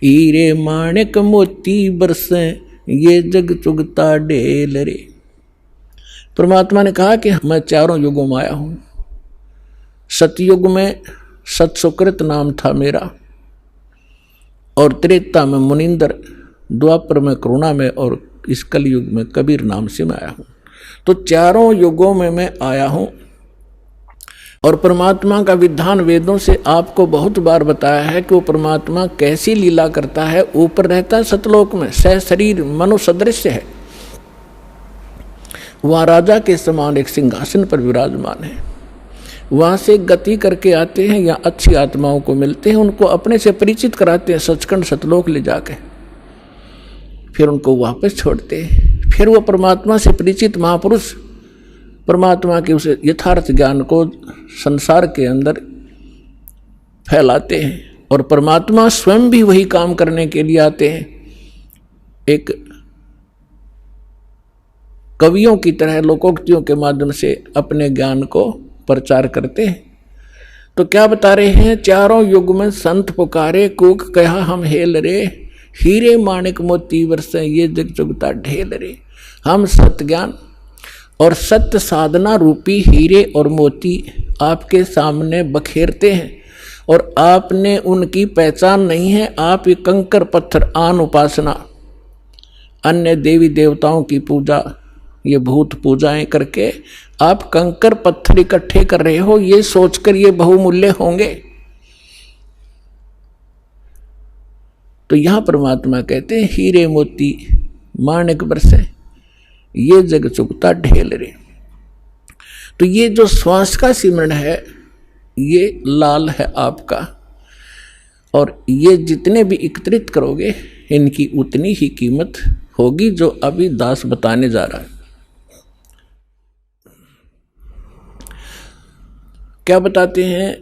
हीरे माणिक मोती बरसे, ये जग चुगता ढेल रे। परमात्मा ने कहा कि मैं चारों युगों में आया हूं। सतयुग में सतसुकृत नाम था मेरा, और त्रेता में मुनिंदर, द्वापर में करुणा में, और इस कलयुग में कबीर नाम से मैं आया हूं। तो चारों युगों में मैं आया हूं। और परमात्मा का विधान वेदों से आपको बहुत बार बताया है कि वो परमात्मा कैसी लीला करता है। ऊपर रहता है सतलोक में, सह शरीर मनु सदृश्य है, वहाँ राजा के समान एक सिंहासन पर विराजमान है। वहाँ से गति करके आते हैं या अच्छी आत्माओं को मिलते हैं, उनको अपने से परिचित कराते हैं सचखंड सतलोक ले जाके, फिर उनको वापस छोड़ते हैं। फिर वो परमात्मा से परिचित महापुरुष परमात्मा के उस यथार्थ ज्ञान को संसार के अंदर फैलाते हैं, और परमात्मा स्वयं भी वही काम करने के लिए आते हैं। एक कवियों की तरह लोकोक्तियों के माध्यम से अपने ज्ञान को प्रचार करते हैं। तो क्या बता रहे हैं, चारों युग में संत पुकारे, कूक कहा हम हेल रे, हीरे माणिक मोती बरसे, ये जग चुगता ढेल रे। हम सत्य ज्ञान और सत्य साधना रूपी हीरे और मोती आपके सामने बखेरते हैं, और आपने उनकी पहचान नहीं है। आप ये कंकर पत्थर आन उपासना, अन्य देवी देवताओं की पूजा, ये भूत पूजाएं करके आप कंकर पत्थर इकट्ठे कर रहे हो, ये सोचकर ये बहुमूल्य होंगे। तो यहां परमात्मा कहते हैं हीरे मोती माणिक बरसे, ये जग चुगता ढेल रे। तो ये जो श्वास का सिमरण है ये लाल है आपका, और ये जितने भी एकत्रित करोगे इनकी उतनी ही कीमत होगी जो अभी दास बताने जा रहा है। क्या बताते हैं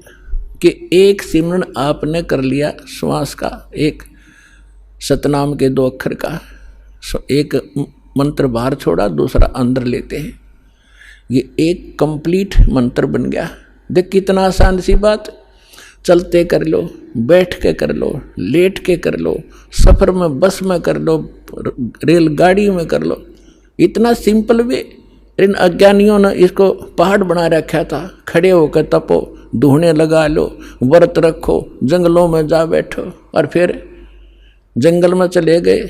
कि एक सिमरण आपने कर लिया श्वास का, एक सतनाम के 2 अक्षर का, एक मंत्र बाहर छोड़ा, दूसरा अंदर लेते हैं, ये एक कंप्लीट मंत्र बन गया। देख कितना आसान सी बात, चलते कर लो, बैठ के कर लो, लेट के कर लो, सफर में बस में कर लो, रेलगाड़ी में कर लो, इतना सिंपल वे। इन अज्ञानियों ने इसको पहाड़ बना रखा था, खड़े होकर तपो, ढूंढने लगा लो, व्रत रखो, जंगलों में जा बैठो, और फिर जंगल में चले गए,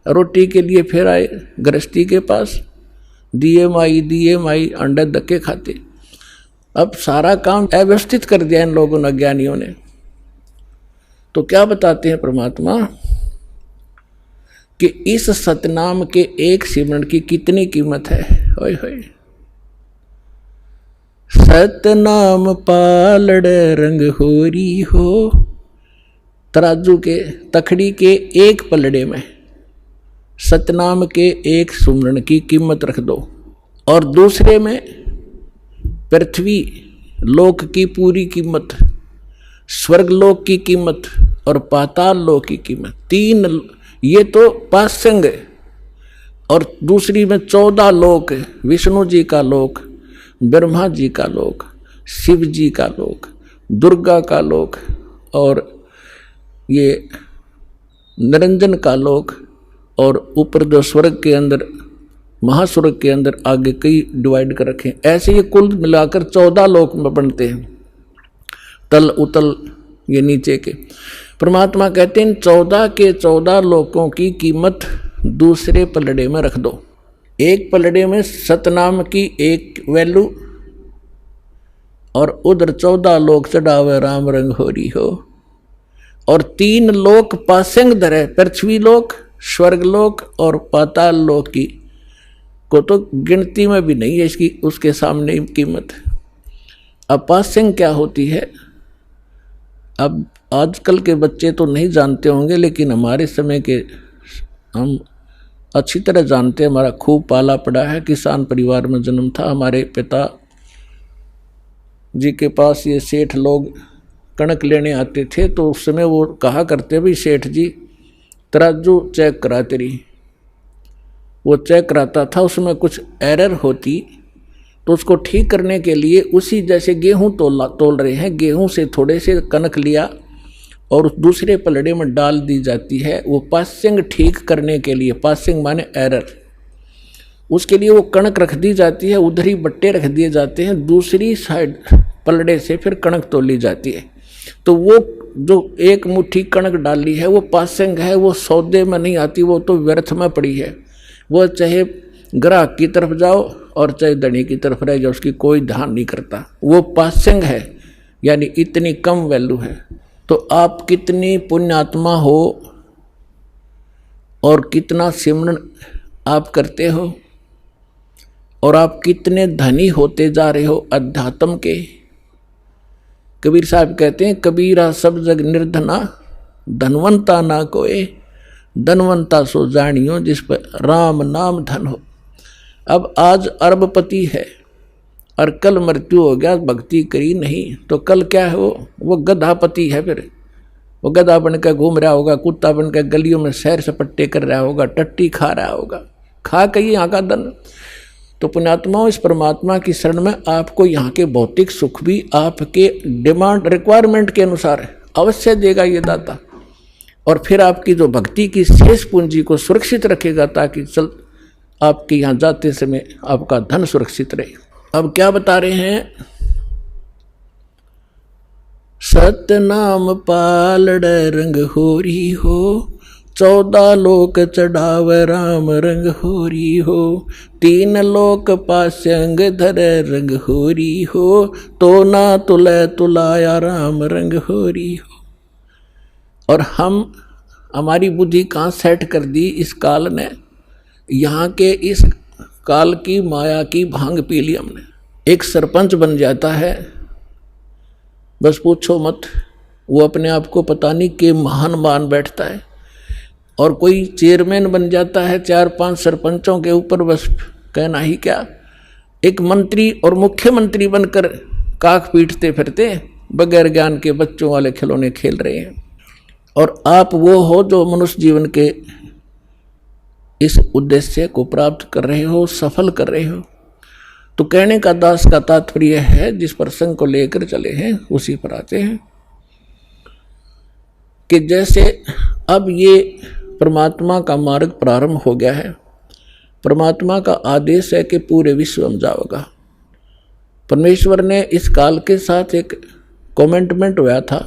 रोटी के लिए फिर आए गृहस्थी के पास, दिए माई अंडे धक्के खाते। अब सारा काम अव्यवस्थित कर दिया इन लोगों ने, अज्ञानियों ने। तो क्या बताते हैं परमात्मा कि इस सतनाम के एक सिमरण की कितनी कीमत है। होय होय, सतनाम पालड़ रंग होरी हो। तराजू के तखड़ी के एक पलड़े में सतनाम के एक सुमरण की कीमत रख दो और दूसरे में पृथ्वी लोक की पूरी कीमत, स्वर्ग लोक की कीमत और पाताल लोक की कीमत, तीन ये तो पासंग है। और दूसरी में 14 लोक, विष्णु जी का लोक, ब्रह्मा जी का लोक, शिव जी का लोक, दुर्गा का लोक और ये निरंजन का लोक, और ऊपर जो स्वर्ग के अंदर महास्वर्ग के अंदर आगे कई डिवाइड कर रखे। ऐसे ये कुल मिलाकर 14 लोक में बनते हैं, तल उतल ये नीचे के। परमात्मा कहते हैं 14 के 14 लोकों की कीमत दूसरे पलड़े में रख दो। एक पलड़े में सतनाम की एक वैल्यू और उधर 14 लोक चढ़ावे राम रंग होरी हो। और 3 लोक पासेंग धरे, पृथ्वी लोक, स्वर्ग लोक और पाताल लोक की को तो गिनती में भी नहीं है इसकी, उसके सामने कीमत। अब पासेंग क्या होती है, अब आजकल के बच्चे तो नहीं जानते होंगे, लेकिन हमारे समय के हम अच्छी तरह जानते हैं। हमारा खूब पाला पड़ा है, किसान परिवार में जन्म था। हमारे पिता जी के पास ये सेठ लोग कणक लेने आते थे, तो उस समय वो कहा करते भी सेठ जी तराजू चेक करा तेरी। वो चेक कराता था, उसमें कुछ एरर होती तो उसको ठीक करने के लिए उसी जैसे गेहूं तोल रहे हैं, गेहूं से थोड़े से कणक लिया और उस दूसरे पलड़े में डाल दी जाती है। वो पासिंग ठीक करने के लिए, पासिंग माने एरर, उसके लिए वो कणक रख दी जाती है, उधर ही बट्टे रख दिए जाते हैं, दूसरी साइड पलड़े से फिर कणक तोली जाती है। तो वो जो एक मुट्ठी कणक डाली है वो पासिंग है, वो सौदे में नहीं आती, वो तो व्यर्थ में पड़ी है। वो चाहे ग्राहक की तरफ जाओ और चाहे धनी की तरफ रह जाओ, उसकी कोई ध्यान नहीं करता, वो पासिंग है, यानी इतनी कम वैल्यू है। तो आप कितनी पुण्यात्मा हो और कितना सिमरन आप करते हो और आप कितने धनी होते जा रहे हो अध्यात्म के। कबीर साहब कहते हैं, कबीरा सब जग निर्धना, धनवंता ना कोई, धनवंता सो जानियो जिस पर राम नाम धन हो। अब आज अरबपति है और कल मृत्यु हो गया, भक्ति करी नहीं, तो कल क्या है, वो गधापति है। फिर वो गधा बनकर घूम रहा होगा, कुत्ता बनकर गलियों में सैर सपट्टे कर रहा होगा, टट्टी खा रहा होगा, खा के यहाँ का धन। तो पुण्यात्माओं, इस परमात्मा की शरण में आपको यहाँ के भौतिक सुख भी आपके डिमांड रिक्वायरमेंट के अनुसार अवश्य देगा ये दाता, और फिर आपकी जो भक्ति की शेष पूंजी को सुरक्षित रखेगा, ताकि चल आपके यहाँ जाते समय आपका धन सुरक्षित रहे। अब क्या बता रहे हैं, सतनाम पालड़ रंग होरी हो, 14 लोक चढ़ाव राम रंग होरी हो, 3 लोक पास्यंग धर रंग होरी हो, तो ना तुले तुलाया राम रंग होरी हो। और हम हमारी बुद्धि कहाँ सेट कर दी इस काल ने, यहाँ के इस काल की माया की भांग पी ली हमने। एक सरपंच बन जाता है, बस पूछो मत, वो अपने आप को पता नहीं कि महान मान बैठता है। और कोई चेयरमैन बन जाता है 4-5 सरपंचों के ऊपर, बस कहना ही क्या। एक मंत्री और मुख्यमंत्री बनकर काख पीटते फिरते बगैर ज्ञान के बच्चों वाले खिलौने खेल रहे हैं। और आप वो हो जो मनुष्य जीवन के इस उद्देश्य को प्राप्त कर रहे हो, सफल कर रहे हो। तो कहने का दास का तात्पर्य है, जिस प्रसंग को लेकर चले हैं उसी पर आते हैं कि जैसे अब ये परमात्मा का मार्ग प्रारंभ हो गया है, परमात्मा का आदेश है कि पूरे विश्व में जाओगा। परमेश्वर ने इस काल के साथ एक कमेंटमेंट हुआ था,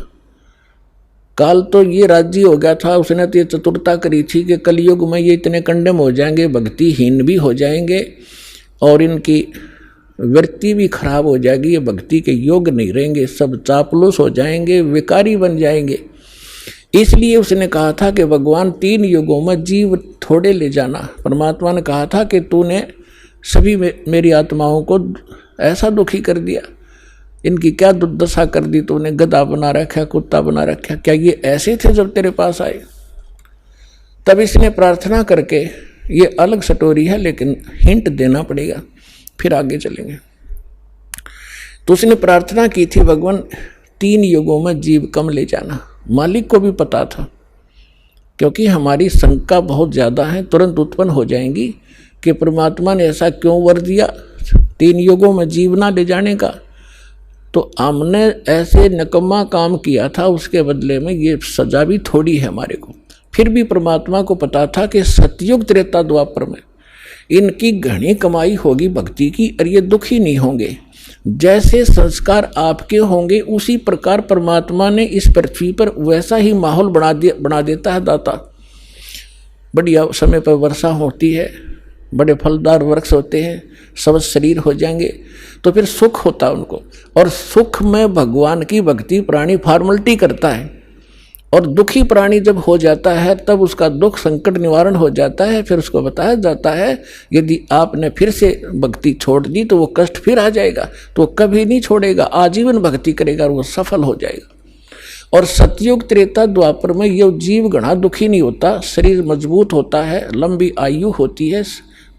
काल तो ये राजी हो गया था, उसने तो ये चतुरता करी थी कि कलयुग में ये इतने कंडेम हो जाएंगे, भक्तिहीन भी हो जाएंगे और इनकी वृत्ति भी खराब हो जाएगी, ये भक्ति के योग नहीं रहेंगे, सब चापलूस हो जाएंगे, विकारी बन जाएंगे। इसलिए उसने कहा था कि भगवान 3 युगों में जीव थोड़े ले जाना। परमात्मा ने कहा था कि तूने सभी मेरी आत्माओं को ऐसा दुखी कर दिया इनकी क्या दुर्दशा कर दी तूने, गधा बना रखा, कुत्ता बना रखा, क्या ये ऐसे थे जब तेरे पास आए? तब इसने प्रार्थना करके, ये अलग स्टोरी है लेकिन हिंट देना पड़ेगा, फिर आगे चलेंगे। तो उसने प्रार्थना की थी, भगवान 3 युगों में जीव कम ले जाना। मालिक को भी पता था, क्योंकि हमारी शंका बहुत ज़्यादा है, तुरंत उत्पन्न हो जाएंगी कि परमात्मा ने ऐसा क्यों वर दिया 3 युगों में जीव ना ले जाने का। तो हमने ऐसे निकम्मा काम किया था, उसके बदले में ये सजा भी थोड़ी है हमारे को। फिर भी परमात्मा को पता था कि सतयुग त्रेता द्वापर में इनकी घनी कमाई होगी भक्ति की, और ये दुखी नहीं होंगे। जैसे संस्कार आपके होंगे उसी प्रकार परमात्मा ने इस पृथ्वी पर वैसा ही माहौल बना देता है दाता। बढ़िया समय पर वर्षा होती है, बड़े फलदार वृक्ष होते हैं, सब शरीर हो जाएंगे, तो फिर सुख होता है उनको। और सुख में भगवान की भक्ति प्राणी फॉर्मलिटी करता है, और दुखी प्राणी जब हो जाता है तब उसका दुख संकट निवारण हो जाता है। फिर उसको बताया जाता है यदि आपने फिर से भक्ति छोड़ दी तो वो कष्ट फिर आ जाएगा, तो वो कभी नहीं छोड़ेगा, आजीवन भक्ति करेगा और वो सफल हो जाएगा। और सतयुग त्रेता द्वापर में ये जीव घना दुखी नहीं होता, शरीर मजबूत होता है, लंबी आयु होती है,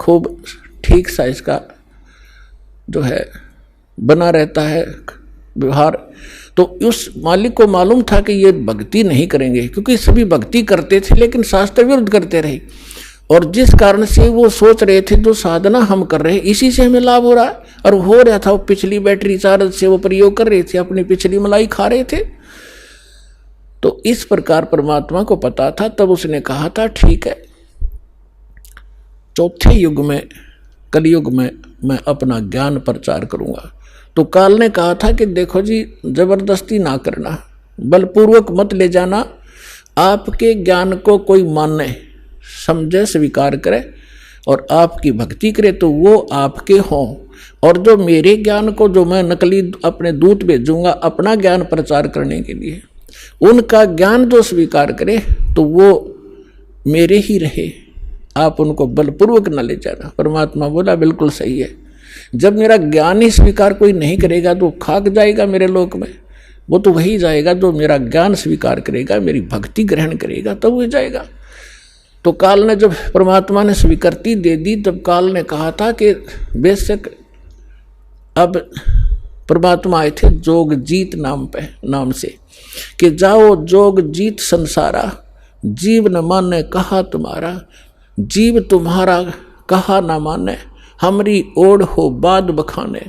खूब ठीक सा इसका जो है बना रहता है व्यवहार। तो उस मालिक को मालूम था कि ये भक्ति नहीं करेंगे, क्योंकि सभी भक्ति करते थे लेकिन शास्त्र विरुद्ध करते रहे। और जिस कारण से वो सोच रहे थे जो साधना हम कर रहे हैं इसी से हमें लाभ हो रहा है, और हो रहा था, वो पिछली बैटरी चार्ज से वो प्रयोग कर रहे थे, अपनी पिछली मलाई खा रहे थे। तो इस प्रकार परमात्मा को पता था, तब उसने कहा था ठीक है, चौथे युग में, कलयुग में मैं अपना ज्ञान प्रचार करूंगा। तो काल ने कहा था कि देखो जी, जबरदस्ती ना करना, बलपूर्वक मत ले जाना, आपके ज्ञान को कोई माने, समझे, स्वीकार करे और आपकी भक्ति करे तो वो आपके हों। और जो मेरे ज्ञान को, जो मैं नकली अपने दूत भेजूंगा अपना ज्ञान प्रचार करने के लिए, उनका ज्ञान जो स्वीकार करे तो वो मेरे ही रहे, आप उनको बलपूर्वक न ले जाना। परमात्मा बोला बिल्कुल सही है, जब मेरा ज्ञान ही स्वीकार कोई नहीं करेगा तो खाक जाएगा मेरे लोक में, वो तो वही जाएगा जो मेरा ज्ञान स्वीकार करेगा, मेरी भक्ति ग्रहण करेगा, तब वो जाएगा। तो काल ने जब परमात्मा ने स्वीकृति दे दी, तब काल ने कहा था कि बेशक, अब परमात्मा आए थे जोगजीत नाम से कि जाओ जोगजीत संसारा, जीव न माने कहा तुम्हारा, जीव तुम्हारा कहा न माने, हमरी ओढ़ हो बाद बखाने।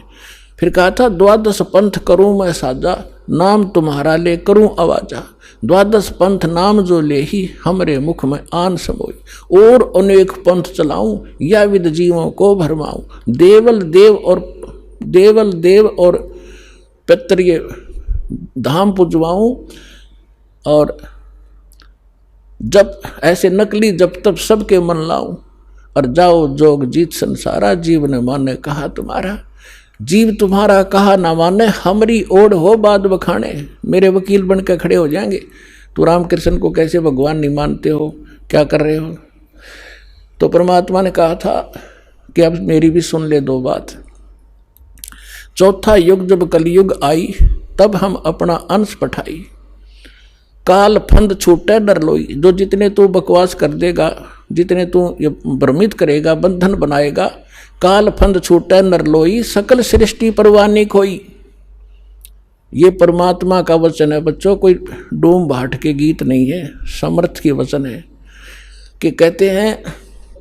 फिर कहा था 12 पंथ करूं मैं साजा, नाम तुम्हारा ले करूं आवाजा, 12 पंथ नाम जो ले ही हमरे मुख में आन समोई, और अनेक पंथ चलाऊं या विद जीवों को भरमाऊं, देवल देव और पितृ धाम पुजवाऊं। और जब ऐसे नकली जब तब सबके मन लाऊं, और जाओ जोग जीत संसारा, जीव ने माने कहा तुम्हारा, जीव तुम्हारा कहा ना माने, हमरी ओढ़ हो बाद बखाने, मेरे वकील बन के खड़े हो जाएंगे। तो रामकृष्ण को कैसे भगवान नहीं मानते हो, क्या कर रहे हो? तो परमात्मा ने कहा था कि अब मेरी भी सुन ले 2 बात। चौथा युग जब कलयुग आई, तब हम अपना अंश पठाई, काल फंद छूटे डर लोई। जो जितने तू बकवास कर देगा, जितने तू ये भ्रमित करेगा, बंधन बनाएगा, काल फंद छूटे नर लोई, सकल सृष्टि परवानी खोई। ये परमात्मा का वचन है बच्चों, कोई डोम भाट के गीत नहीं है, समर्थ के वचन है। कि कहते हैं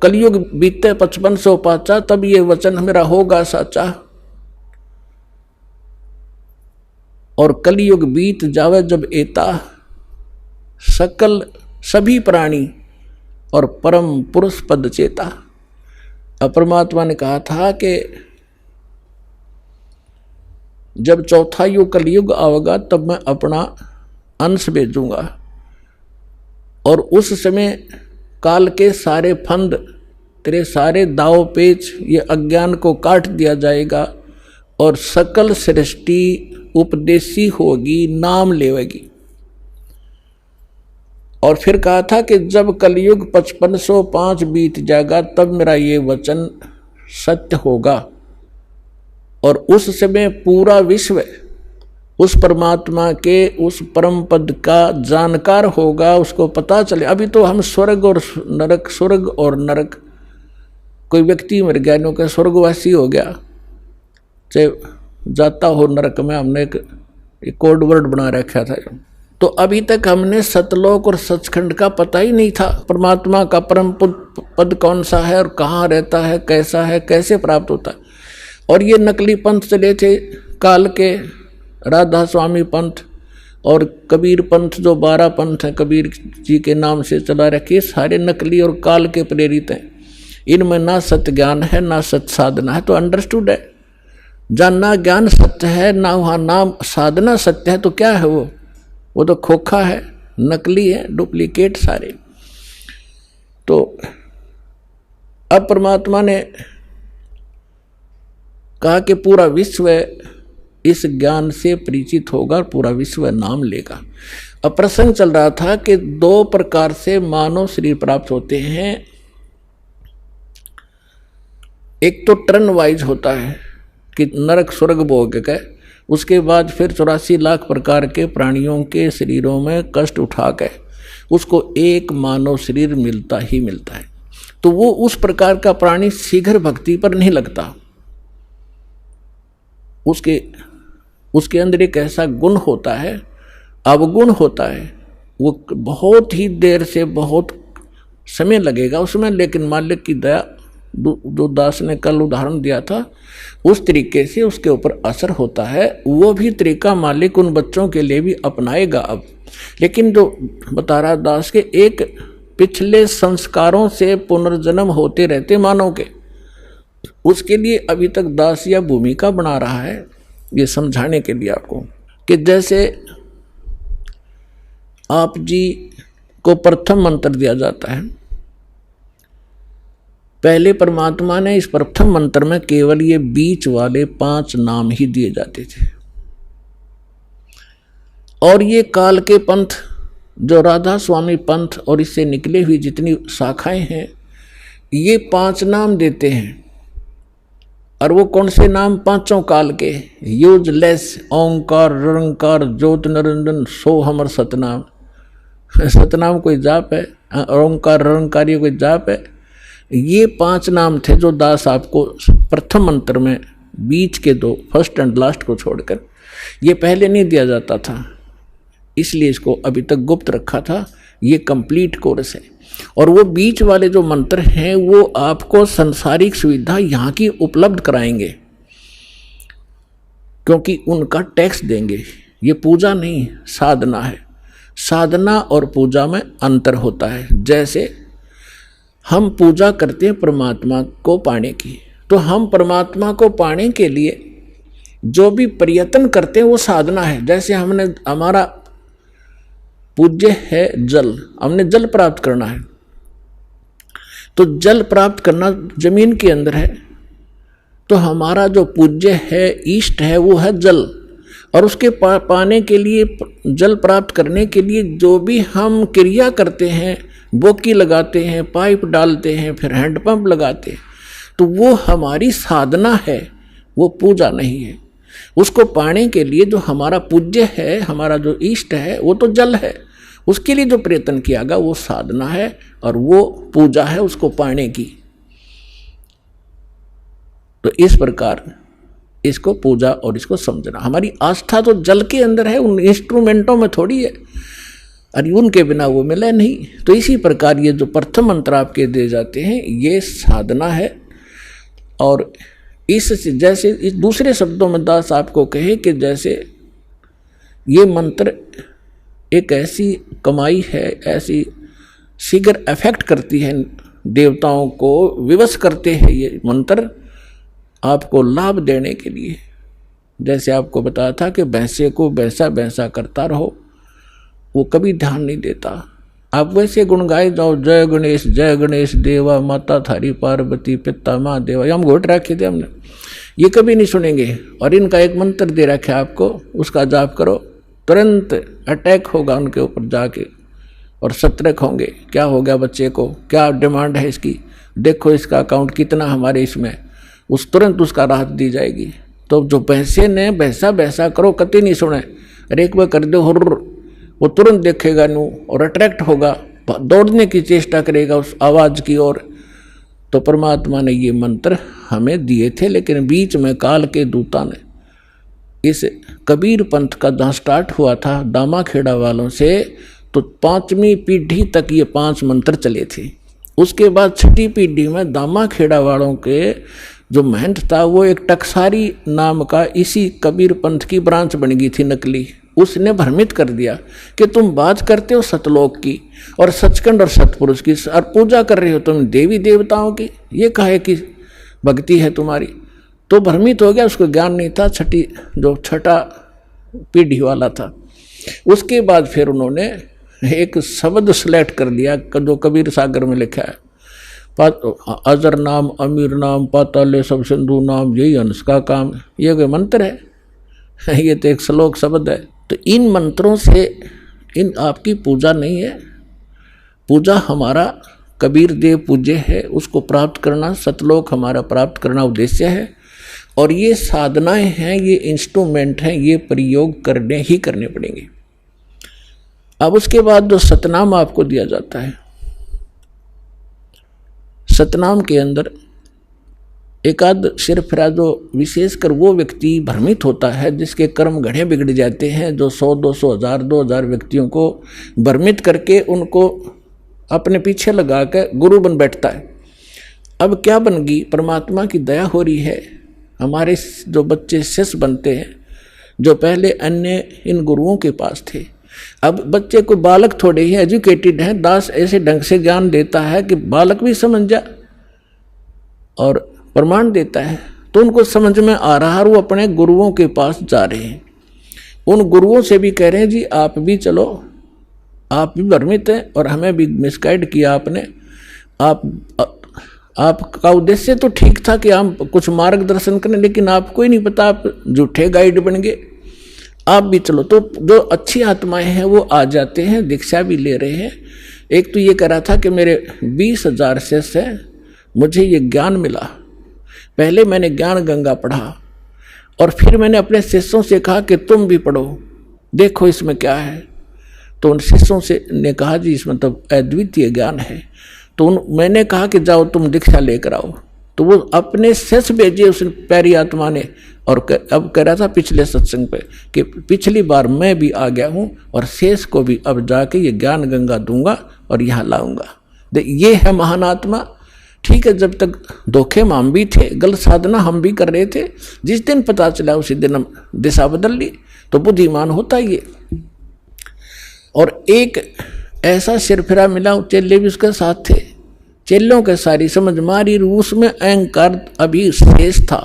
कलयुग बीते 5500 पाचा, तब ये वचन मेरा होगा साचा, और कलयुग बीत जावे जब एता, सकल सभी प्राणी और परम पुरुष पद चेता। अब परमात्मा ने कहा था कि जब चौथा युग कलयुग आवेगा तब मैं अपना अंश भेजूंगा, और उस समय काल के सारे फंद, तेरे सारे दाव पेच, ये अज्ञान को काट दिया जाएगा, और सकल सृष्टि उपदेशी होगी, नाम लेवेगी। और फिर कहा था कि जब कलयुग 5505 बीत जाएगा तब मेरा ये वचन सत्य होगा, और उस समय पूरा विश्व उस परमात्मा के उस परम पद का जानकार होगा, उसको पता चले। अभी तो हम स्वर्ग और नरक, कोई व्यक्ति मर गया, नो के स्वर्गवासी हो गया, चाहे जाता हो नरक में, हमने एक कोड वर्ड बना रखा था। तो अभी तक हमने सतलोक और सचखंड का पता ही नहीं था, परमात्मा का परम पद कौन सा है और कहाँ रहता है, कैसा है, कैसे प्राप्त होता है। और ये नकली पंथ चले थे काल के, राधा स्वामी पंथ और कबीर पंथ, जो 12 पंथ है कबीर जी के नाम से चला रखे, सारे नकली और काल के प्रेरित हैं। इनमें ना सत्य ज्ञान है ना सत्य साधना है। तो अंडरस्टूड है, जानना ज्ञान सत्य है, ना वहाँ नाम साधना सत्य है, तो क्या है वो तो खोखा है, नकली है, डुप्लीकेट सारे। तो अब परमात्मा ने कहा कि पूरा विश्व इस ज्ञान से परिचित होगा और पूरा विश्व नाम लेगा। अब प्रसंग चल रहा था कि 2 प्रकार से मानव शरीर प्राप्त होते हैं। एक तो टर्न वाइज होता है कि नरक स्वर्ग भोग के, उसके बाद फिर 84 लाख प्रकार के प्राणियों के शरीरों में कष्ट उठा के उसको एक मानव शरीर मिलता ही मिलता है। तो वो उस प्रकार का प्राणी शीघ्र भक्ति पर नहीं लगता। उसके अंदर एक ऐसा गुण होता है, अवगुण होता है, वो बहुत ही देर से बहुत समय लगेगा उसमें, लेकिन मालिक की दया, जो दास ने कल उदाहरण दिया था उस तरीके से उसके ऊपर असर होता है। वो भी तरीका मालिक उन बच्चों के लिए भी अपनाएगा अब। लेकिन जो बता रहा दास के, एक पिछले संस्कारों से पुनर्जन्म होते रहते मानव के, उसके लिए अभी तक दास या भूमिका बना रहा है, ये समझाने के लिए आपको कि जैसे आप जी को प्रथम मंत्र दिया जाता है, पहले परमात्मा ने इस प्रथम मंत्र में केवल ये बीच वाले 5 नाम ही दिए जाते थे। और ये काल के पंथ, जो राधा स्वामी पंथ और इससे निकले हुई जितनी शाखाएं हैं, ये 5 नाम देते हैं। और वो कौन से नाम? 5 काल के, यूजलेस, ओंकार, निरंकार, ज्योत निरंजन, सोहम और सतनाम। सतनाम कोई जाप है, ओंकार निरंकार ये कोई जाप है। ये 5 नाम थे जो दास आपको प्रथम मंत्र में बीच के 2, फर्स्ट एंड लास्ट को छोड़कर, ये पहले नहीं दिया जाता था, इसलिए इसको अभी तक गुप्त रखा था। ये कंप्लीट कोर्स है। और वो बीच वाले जो मंत्र हैं वो आपको संसारिक सुविधा यहाँ की उपलब्ध कराएंगे, क्योंकि उनका टैक्स देंगे। ये पूजा नहीं, साधना है। साधना और पूजा में अंतर होता है। जैसे हम पूजा करते हैं परमात्मा को पाने की, तो हम परमात्मा को पाने के लिए जो भी प्रयत्न करते हैं वो साधना है। जैसे हमारा पूज्य है जल, हमने जल प्राप्त करना है, तो जल प्राप्त करना जमीन के अंदर है, तो हमारा जो पूज्य है, इष्ट है, वो है जल। और उसके पाने के लिए, जल प्राप्त करने के लिए जो भी हम क्रिया करते हैं, बोकी लगाते हैं, पाइप डालते हैं, फिर हैंडपंप लगाते हैं, तो वो हमारी साधना है, वो पूजा नहीं है। उसको पाने के लिए जो हमारा पूज्य है, हमारा जो इष्ट है, वो तो जल है। उसके लिए जो प्रयत्न किया गया वो साधना है और वो पूजा है उसको पाने की। तो इस प्रकार इसको पूजा और इसको समझना। हमारी आस्था तो जल के अंदर है, उन इंस्ट्रूमेंटों में थोड़ी है, और उनके बिना वो मिले नहीं। तो इसी प्रकार ये जो प्रथम मंत्र आपके दिए जाते हैं ये साधना है। और इस जैसे इस दूसरे शब्दों में दास आपको कहे कि जैसे ये मंत्र एक ऐसी कमाई है, ऐसी शीघ्र अफेक्ट करती है, देवताओं को विवश करते हैं ये मंत्र आपको लाभ देने के लिए। जैसे आपको बताया था कि भैंसे को भैंसा भैंसा करता रहो, वो कभी ध्यान नहीं देता। आप वैसे गुण गाए जाओ, जय गणेश देवा, माता थारी पार्वती, पिता माँ देवा, हम घोट रखे थे हमने, ये कभी नहीं सुनेंगे। और इनका एक मंत्र दे रखा है आपको, उसका जाप करो, तुरंत अटैक होगा उनके ऊपर जाके और सतर्क होंगे। क्या हो गया बच्चे को, क्या डिमांड है इसकी, देखो इसका अकाउंट कितना हमारे इसमें, उस तुरंत उसका राहत दी जाएगी। तो जो भैंसे ने भैंसा भैंसा करो कति नहीं सुने, अरे एक बार कर दो हुर्र, वो तुरंत देखेगा नू और अट्रैक्ट होगा, दौड़ने की चेष्टा करेगा उस आवाज की ओर। तो परमात्मा ने ये मंत्र हमें दिए थे, लेकिन बीच में काल के दूता ने इस कबीर पंथ का जहाँ स्टार्ट हुआ था दामाखेड़ा वालों से, तो 5वीं पीढ़ी तक ये 5 मंत्र चले थे। उसके बाद 6ठी पीढ़ी में दामाखेड़ा वालों के जो महंत था वो एक टकसारी नाम का इसी कबीर पंथ की ब्रांच बन गई थी नकली। उसने भ्रमित कर दिया कि तुम बात करते हो सतलोक की और सचखंड और सतपुरुष की और पूजा कर रहे हो तुम देवी देवताओं की, ये काहे की भक्ति है तुम्हारी। तो भ्रमित हो गया, उसको ज्ञान नहीं था, छठा पीढ़ी वाला था। उसके बाद फिर उन्होंने एक शब्द सेलेक्ट कर दिया जो कबीर सागर में लिखा है, अजर नाम अमीर नाम पाताले सब सिंधु नाम यही हंस का काम। ये कोई मंत्र है? ये तो एक श्लोक शब्द है। तो इन मंत्रों से इन आपकी पूजा नहीं है। पूजा हमारा कबीर देव पूज्य है, उसको प्राप्त करना सतलोक हमारा प्राप्त करना उद्देश्य है। और ये साधनाएं हैं, ये इंस्ट्रूमेंट हैं, ये प्रयोग करने ही करने पड़ेंगे। अब उसके बाद जो सतनाम आपको दिया जाता है, सतनाम के अंदर एक आध सिरफिरा जो विशेषकर वो व्यक्ति भ्रमित होता है जिसके कर्म घड़े बिगड़ जाते हैं, जो 100, 200, 1000, 2000 व्यक्तियों को भ्रमित करके उनको अपने पीछे लगा कर गुरु बन बैठता है। अब क्या बन गई, परमात्मा की दया हो रही है, हमारे जो बच्चे शिष्य बनते हैं जो पहले अन्य इन गुरुओं के पास थे, अब बच्चे को बालक थोड़े ही एजुकेटेड हैं, दास ऐसे ढंग से ज्ञान देता है कि बालक भी समझ जा और प्रमाण देता है, तो उनको समझ में आ रहा है, वो अपने गुरुओं के पास जा रहे हैं। उन गुरुओं से भी कह रहे हैं जी आप भी चलो, आप भी भ्रमित हैं और हमें भी मिसगाइड किया आपने। आपका उद्देश्य तो ठीक था कि हम कुछ मार्गदर्शन करें, लेकिन आपको ही नहीं पता, आप झूठे गाइड बन गए, आप भी चलो। तो जो अच्छी आत्माएं हैं वो आ जाते हैं, दीक्षा भी ले रहे हैं। एक तो ये कह रहा था कि मेरे 20,000 शिष्य हैं, मुझे ये ज्ञान मिला, पहले मैंने ज्ञान गंगा पढ़ा और फिर मैंने अपने शिष्यों से कहा कि तुम भी पढ़ो, देखो इसमें क्या है। तो उन शिष्यों से ने कहा जी इसमें तो अद्वितीय ज्ञान है। तो मैंने कहा कि जाओ तुम दीक्षा लेकर आओ। तो वो अपने शिष्य भेजे उस प्यारी आत्मा ने, और अब कह रहा था पिछले सत्संग पे कि पिछली बार मैं भी आ गया हूँ और शेष को भी अब जाके ये ज्ञान गंगा दूंगा और यहाँ लाऊंगा। ये है महान आत्मा। ठीक है, जब तक धोखे में हम भी थे, गलत साधना हम भी कर रहे थे, जिस दिन पता चला उसी दिन हम दिशा बदल ली। तो बुद्धिमान होता ये। और एक ऐसा सिरफिरा मिला, चेले भी उसके साथ थे, चेलों के सारी समझ मारी, उसमें अहंकार अभी शेष था।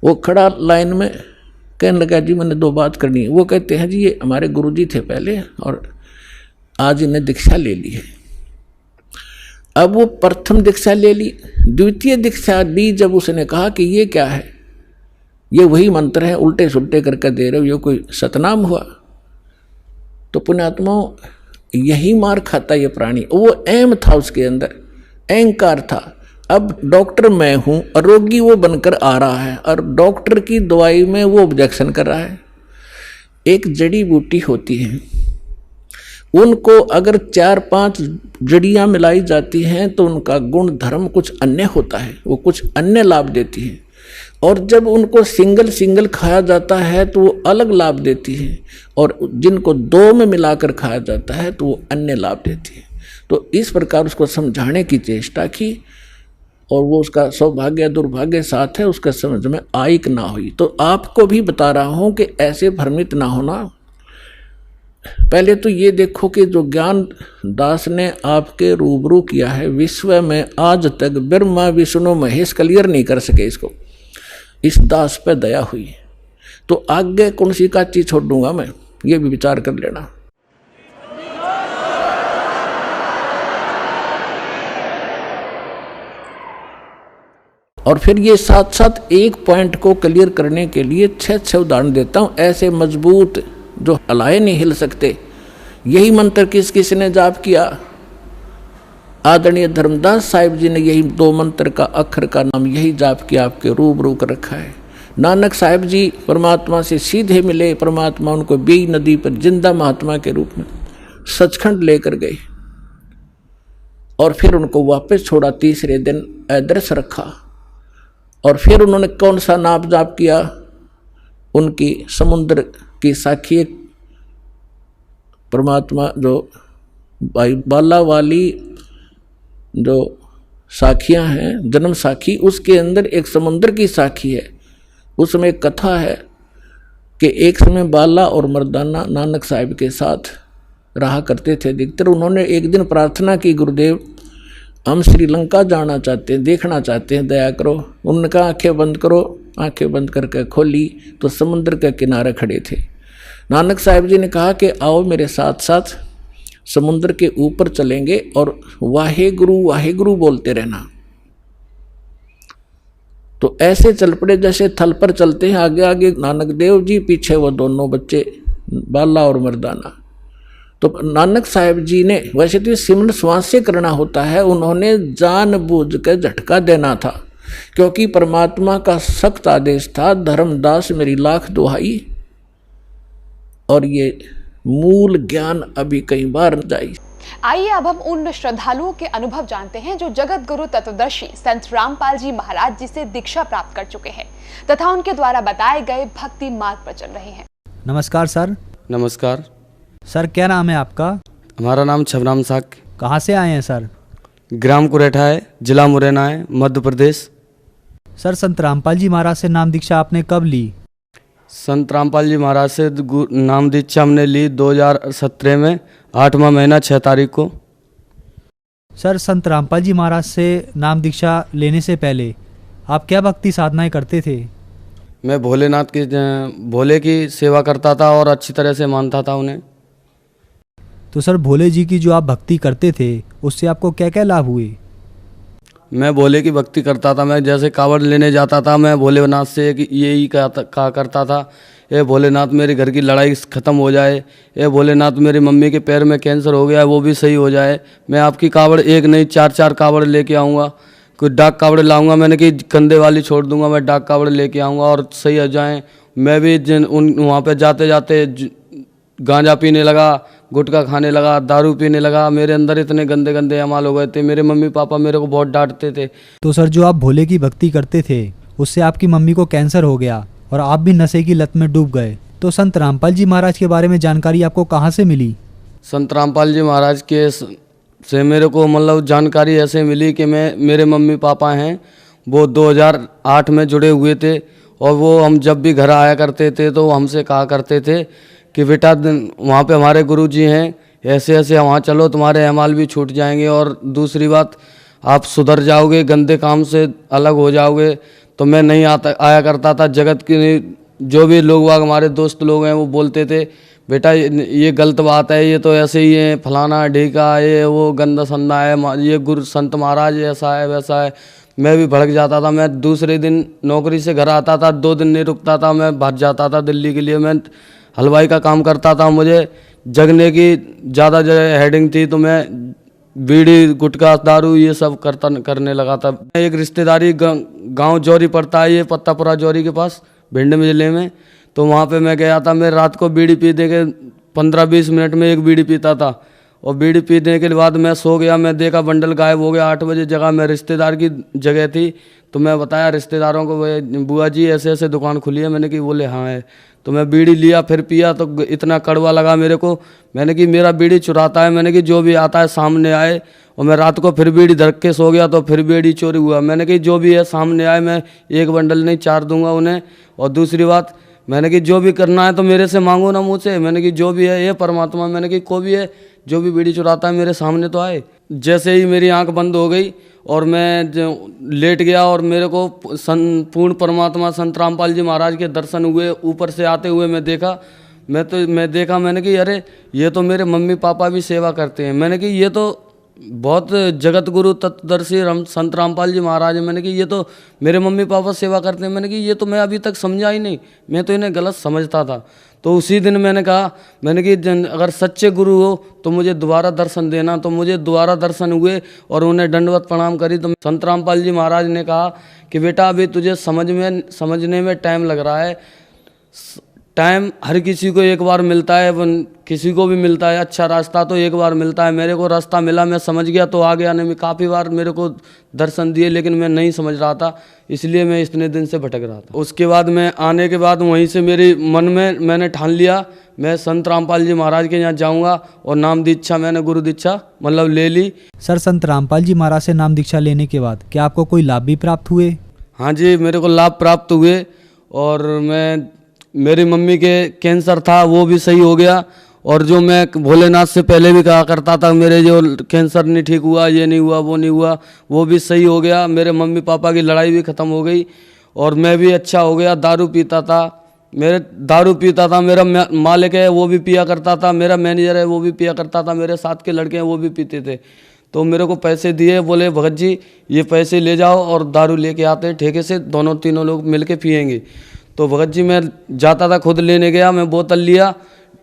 वो खड़ा लाइन में कहने लगा जी मैंने 2 बात करनी है। वो कहते हैं जी ये हमारे गुरुजी थे पहले और आज इन्हें दीक्षा ले ली है। अब वो प्रथम दीक्षा ले ली, द्वितीय दीक्षा ली जब उसने कहा कि ये क्या है, ये वही मंत्र है, उल्टे सुल्टे करके दे रहे हो, ये कोई सतनाम हुआ। तो पुण्यात्माओं यही मार खाता ये प्राणी। वो एम था, उसके अंदर अहंकार था। अब डॉक्टर मैं हूं और रोगी वो बनकर आ रहा है और डॉक्टर की दवाई में वो ऑब्जेक्शन कर रहा है। एक जड़ी बूटी होती है, उनको अगर 4-5 जड़ियां मिलाई जाती हैं तो उनका गुण धर्म कुछ अन्य होता है, वो कुछ अन्य लाभ देती है। और जब उनको सिंगल खाया जाता है तो वो अलग लाभ देती है, और जिनको 2 में मिलाकर खाया जाता है तो वो अन्य लाभ देती है। तो इस प्रकार उसको समझाने की चेष्टा की और वो उसका सौभाग्य दुर्भाग्य साथ है, उसका समझ में आई कि ना हुई। तो आपको भी बता रहा हूँ कि ऐसे भ्रमित ना होना। पहले तो ये देखो कि जो ज्ञान दास ने आपके रूबरू किया है, विश्व में आज तक ब्रह्मा विष्णु महेश क्लियर नहीं कर सके इसको, इस दास पे दया हुई। तो आगे कौन सी का चीज छोड़ दूंगा मैं, ये भी विचार कर लेना। और फिर ये साथ साथ एक पॉइंट को क्लियर करने के लिए 6 उदाहरण देता हूं, ऐसे मजबूत जो हलाए नहीं हिल सकते। यही मंत्र किस ने जाप किया? आदरणीय धर्मदास साहिब जी ने यही 2 मंत्र का अक्षर का नाम यही जाप किया, आपके रूबरू कर रखा है। नानक साहब जी परमात्मा से सीधे मिले। परमात्मा उनको बेई नदी पर जिंदा महात्मा के रूप में सचखंड लेकर गए और फिर उनको वापस छोड़ा। तीसरे दिन अदृश्य रखा और फिर उन्होंने कौन सा नाप जाप किया? उनकी समुद्र की साखी परमात्मा जो बाला वाली जो साखियां हैं, जन्म साखी, उसके अंदर एक समुद्र की साखी है। उसमें एक कथा है कि एक समय बाला और मर्दाना नानक साहब के साथ रहा करते थे अधिकतर। उन्होंने एक दिन प्रार्थना की, गुरुदेव हम श्रीलंका जाना चाहते हैं, देखना चाहते हैं, दया करो। उन्होंने कहा आंखें बंद करो। आंखें बंद करके खोली तो समुद्र के किनारे खड़े थे। नानक साहब जी ने कहा कि आओ मेरे साथ साथ समुद्र के ऊपर चलेंगे और वाहे गुरु बोलते रहना। तो ऐसे चल पड़े जैसे थल पर चलते हैं, आगे आगे नानक देव जी, पीछे वो दोनों बच्चे बाला और मर्दाना। तो नानक साहब जी ने, वैसे तो सिमरन श्वास से करना होता है, उन्होंने जानबूझ के झटका देना था क्योंकि परमात्मा का सख्त आदेश था, धर्मदास मेरी लाख दुहाई। और ये मूल ज्ञान अभी कई बार जाई। आइए अब हम उन श्रद्धालुओं के अनुभव जानते हैं जो जगत गुरु तत्वदर्शी संत रामपाल जी महाराज जी से दीक्षा प्राप्त कर चुके हैं तथा उनके द्वारा बताए गए भक्ति मार्ग पर चल रहे हैं। नमस्कार सर। नमस्कार सर, क्या नाम है आपका? हमारा नाम छबराम साक। कहाँ से आए हैं सर? ग्राम कुरेठा है, जिला मुरैना है, मध्य प्रदेश। सर, संत रामपाल जी महाराज से नाम दीक्षा आपने कब ली? संत रामपाल जी महाराज से नाम दीक्षा हमने ली 2017 में 8वां महीना 6 तारीख को। सर, संत रामपाल जी महाराज से नाम दीक्षा लेने से पहले आप क्या भक्ति साधनाएं करते थे? मैं भोले की सेवा करता था और अच्छी तरह से मानता था उन्हें। तो सर, भोले जी की जो आप भक्ति करते थे उससे आपको क्या क्या लाभ हुए? मैं भोले की भक्ति करता था। मैं जैसे कावड़ लेने जाता था, मैं भोलेनाथ से यही कहा करता था, ए भोलेनाथ मेरे घर की लड़ाई ख़त्म हो जाए, ए भोलेनाथ मेरी मम्मी के पैर में कैंसर हो गया वो भी सही हो जाए, मैं आपकी कावड़ एक नहीं 4-4 कावड़ लेके आऊँगा, कोई डाक कावड़ लाऊंगा, मैंने कि कंधे वाली छोड़ दूंगा, मैं डाक कावड़ लेके आऊँगा और सही हो जाएँ। मैं भी वहाँ पर जाते जाते गांजा पीने लगा, गुटखा खाने लगा, दारू पीने लगा। मेरे अंदर इतने गंदे गंदे अमाल हो गए थे, मेरे मम्मी पापा मेरे को बहुत डांटते थे। तो सर, जो आप भोले की भक्ति करते थे उससे आपकी मम्मी को कैंसर हो गया और आप भी नशे की लत में डूब गए। तो संत रामपाल जी महाराज के बारे में जानकारी आपको कहाँ से मिली? संत रामपाल जी महाराज के से मेरे को मतलब जानकारी ऐसे मिली कि मेरे मम्मी पापा हैं वो 2008 में जुड़े हुए थे और वो हम जब भी घर आया करते थे तो हमसे कहा करते थे कि बेटा वहाँ पे हमारे गुरुजी हैं, ऐसे ऐसे वहाँ चलो तुम्हारे अमाल भी छूट जाएंगे और दूसरी बात आप सुधर जाओगे, गंदे काम से अलग हो जाओगे। तो मैं नहीं आया करता था। जगत की जो भी लोग हमारे दोस्त लोग हैं वो बोलते थे बेटा ये गलत बात है, ये तो ऐसे ही है, फलाना ढीका, ये वो गंदा संदा है, ये गुरु संत महाराज ऐसा है वैसा है। मैं भी भड़क जाता था। मैं दूसरे दिन नौकरी से घर आता था, 2 दिन नहीं रुकता था, मैं भाग जाता था दिल्ली के लिए। मैं हलवाई का काम करता था, मुझे जगने की ज़्यादा हेडिंग थी तो मैं बीड़ी गुटखा दारू ये सब करने लगा था। एक रिश्तेदारी गांव जौरी पड़ता है, ये पत्तापुरा जौरी के पास भिंड जिले में, तो वहाँ पे मैं गया था। मैं रात को बीड़ी पीने के 15-20 मिनट में एक बीड़ी पीता था और बीड़ी पीने के बाद मैं सो गया। मैं देखा बंडल गायब हो गया। 8 बजे जगह मैं रिश्तेदार की जगह थी तो मैं बताया रिश्तेदारों को, बुआ जी ऐसे ऐसे दुकान खुली है। मैंने कि बोले हाँ है। तो मैं बीड़ी लिया, फिर पिया तो इतना कड़वा लगा मेरे को। मैंने कि मेरा बीड़ी चुराता है। मैंने कि जो भी आता है सामने आए। और मैं रात को फिर बीड़ी धर के सो गया तो फिर बीड़ी चोरी हुआ। मैंने कि जो भी है सामने आए, मैं 1 बंडल नहीं 4 दूंगा उन्हें। और दूसरी बात मैंने कि जो भी करना है तो मेरे से मांगो ना मुँह से। मैंने कि जो भी है ये परमात्मा, मैंने कि को भी है जो भी बीड़ी चुराता है मेरे सामने तो आए। जैसे ही मेरी आंख बंद हो गई और मैं लेट गया और मेरे को पूर्ण परमात्मा संत रामपाल जी महाराज के दर्शन हुए। ऊपर से आते हुए मैं देखा, मैंने कि अरे ये तो मेरे मम्मी पापा भी सेवा करते हैं। मैंने कि ये तो बहुत जगत गुरु तत्वदर्शी संत रामपाल जी महाराज है। मैंने कि ये तो मेरे मम्मी पापा सेवा करते हैं। मैंने कि ये तो मैं अभी तक समझा ही नहीं, मैं तो इन्हें गलत समझता था। तो उसी दिन मैंने कहा, मैंने कि अगर सच्चे गुरु हो तो मुझे दोबारा दर्शन देना। तो मुझे दोबारा दर्शन हुए और उन्हें दंडवत प्रणाम करी। तो संत रामपाल जी महाराज ने कहा कि बेटा अभी तुझे समझने में टाइम लग रहा है। टाइम हर किसी को एक बार मिलता है, किसी को भी मिलता है अच्छा रास्ता तो एक बार मिलता है। मेरे को रास्ता मिला, मैं समझ गया तो आ गया। नहीं, मैं काफ़ी बार मेरे को दर्शन दिए लेकिन मैं नहीं समझ रहा था, इसलिए मैं इतने दिन से भटक रहा था। उसके बाद मैं आने के बाद वहीं से मेरे मन में मैंने ठान लिया मैं संत रामपाल जी महाराज के यहाँ जाऊँगा और नाम दीक्षा, मैंने गुरु दीक्षा मतलब ले ली। सर, संत रामपाल जी महाराज से नाम दीक्षा लेने के बाद क्या आपको कोई लाभ भी प्राप्त हुए? हाँ जी, मेरे को लाभ प्राप्त हुए और मेरी मम्मी के कैंसर था वो भी सही हो गया। और जो मैं भोलेनाथ से पहले भी कहा करता था मेरे जो कैंसर नहीं ठीक हुआ, ये नहीं हुआ, वो नहीं हुआ, वो भी सही हो गया। मेरे मम्मी पापा की लड़ाई भी ख़त्म हो गई और मैं भी अच्छा हो गया। दारू पीता था, मेरा मालिक है वो भी पिया करता था, मेरा मैनेजर है वो भी पिया करता था, मेरे साथ के लड़के हैं वो भी पीते थे। तो मेरे को पैसे दिए, बोले भगत जी ये पैसे ले जाओ और दारू लेके आते हैं ठेके से, दोनों तीनों लोग मिल के पियेंगे। तो भगत जी मैं जाता था, खुद लेने गया, मैं बोतल लिया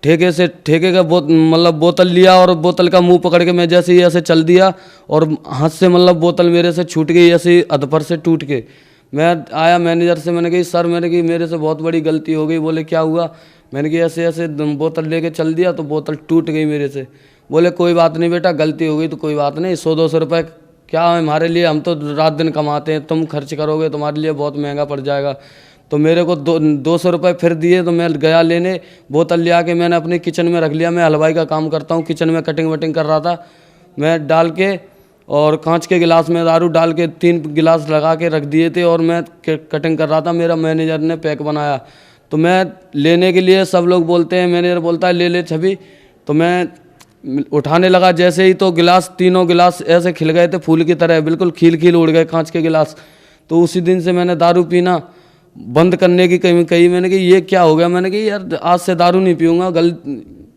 ठेके से, ठेके का बोतल लिया और बोतल का मुंह पकड़ के मैं जैसे ही ऐसे चल दिया और हाथ से बोतल मेरे से छूट गई, ऐसे अधपर से टूट के। मैं आया मैनेजर से, मैंने कही सर मेरे से बहुत बड़ी गलती हो गई। बोले क्या हुआ? मैंने कहा ऐसे ऐसे बोतल लेके चल दिया तो बोतल टूट गई मेरे से। बोले कोई बात नहीं बेटा, गलती हो गई तो कोई बात नहीं, 100-200 रुपये क्या है हमारे लिए, हम तो रात दिन कमाते हैं, तुम खर्च करोगे तुम्हारे लिए बहुत महंगा पड़ जाएगा। तो मेरे को 200 रुपये फिर दिए। तो मैं गया लेने, बोतल ले आके मैंने अपने किचन में रख लिया। मैं हलवाई का काम करता हूँ, किचन में कटिंग वटिंग कर रहा था। मैं डाल के और कांच के गिलास में दारू डाल के 3 गिलास लगा के रख दिए थे और मैं कटिंग कर रहा था। मेरा मैनेजर ने पैक बनाया तो मैं लेने के लिए, सब लोग बोलते हैं, मैनेजर बोलता है ले छवि। तो मैं उठाने लगा जैसे ही तो गिलास, तीनों गिलास ऐसे खिल गए थे फूल की तरह, बिल्कुल खिल उड़ गए कांच के गिलास। तो उसी दिन से मैंने दारू पीना बंद करने की कही। मैंने कही ये क्या हो गया? मैंने कही यार आज से दारू नहीं पीऊँगा,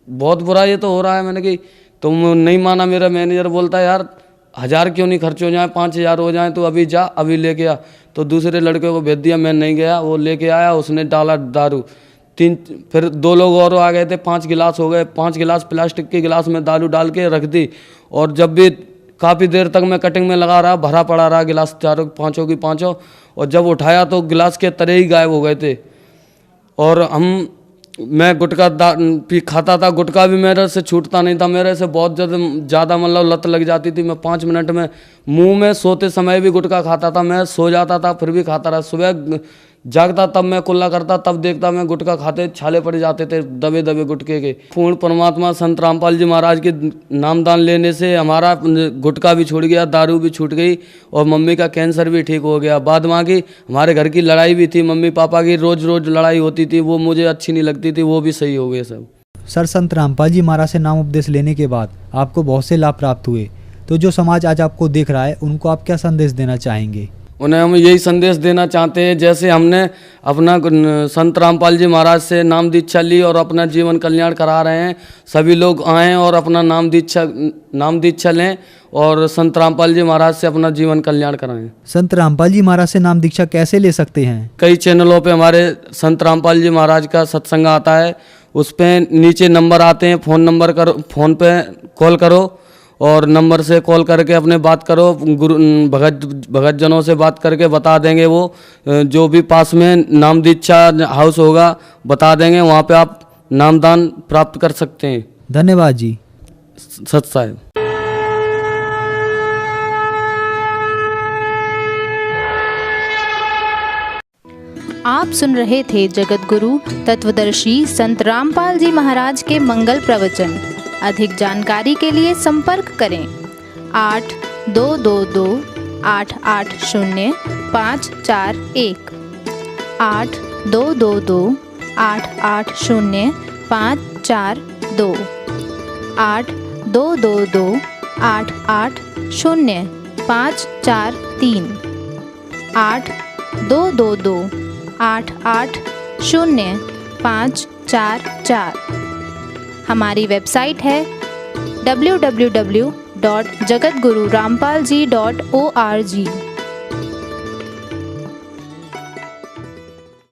बहुत बुरा ये तो हो रहा है। मैंने कही तो नहीं माना मेरा मैनेजर, बोलता है यार 1000 क्यों नहीं खर्च हो जाए, 5000 हो जाए, तो अभी जा अभी लेके आ। तो दूसरे लड़के को भेज दिया, मैं नहीं गया, वो लेके आया, उसने डाला दारू। फिर 2 लोग और आ गए थे, 5 गिलास हो गए। 5 गिलास प्लास्टिक के गिलास में दारू डाल के रख दी और जब भी काफ़ी देर तक मैं कटिंग में लगा रहा, भरा पड़ा रहा गिलास, चारों पाँचों की पाँचों। और जब उठाया तो गिलास के तरह ही गायब हो गए थे। और मैं गुटखा खाता था, गुटखा भी मेरे से छूटता नहीं था, मेरे से बहुत ज़्यादा लत लग जाती थी। मैं 5 मिनट में मुंह में सोते समय भी गुटखा खाता था। मैं सो जाता था फिर भी खाता रहा, सुबह जागता तब मैं कुल्ला करता, तब देखता मैं गुटखा खाते छाले पड़ जाते थे दबे गुटके के। पूर्ण परमात्मा संत रामपाल जी महाराज के नामदान लेने से हमारा गुटखा भी छूट गया, दारू भी छूट गई और मम्मी का कैंसर भी ठीक हो गया। बाद में की हमारे घर की लड़ाई भी थी, मम्मी पापा की रोज़ लड़ाई होती थी, वो मुझे अच्छी नहीं लगती थी, वो भी सही हो गए सब। सर, संत रामपाल जी महाराज से नाम उपदेश लेने के बाद आपको बहुत से लाभ प्राप्त हुए, तो जो समाज आज आपको देख रहा है उनको आप क्या संदेश देना चाहेंगे? उन्हें हम यही संदेश देना चाहते हैं, जैसे हमने अपना संत रामपाल जी महाराज से नाम दीक्षा ली और अपना जीवन कल्याण करा रहे हैं, सभी लोग आएँ और अपना नाम दीक्षा लें और संत रामपाल जी महाराज से अपना जीवन कल्याण कराएं। संत रामपाल जी महाराज से नाम दीक्षा कैसे ले सकते हैं? कई चैनलों पे हमारे संत रामपाल जी महाराज का सत्संग आता है, उस पर नीचे नंबर आते हैं, फ़ोन पे कॉल करो और नंबर से कॉल करके अपने बात करो, गुरु भगत जनों से बात करके बता देंगे, वो जो भी पास में नाम दीक्षा हाउस होगा बता देंगे, वहाँ पे आप नामदान प्राप्त कर सकते हैं। धन्यवाद जी। सत साहिब। आप सुन रहे थे जगत गुरु तत्वदर्शी संत रामपाल जी महाराज के मंगल प्रवचन। अधिक जानकारी के लिए संपर्क करें 8222-880-541, 8222-880-542, 8222-880-543, 8222-880-544। हमारी वेबसाइट है www.jagatgururampalji.org।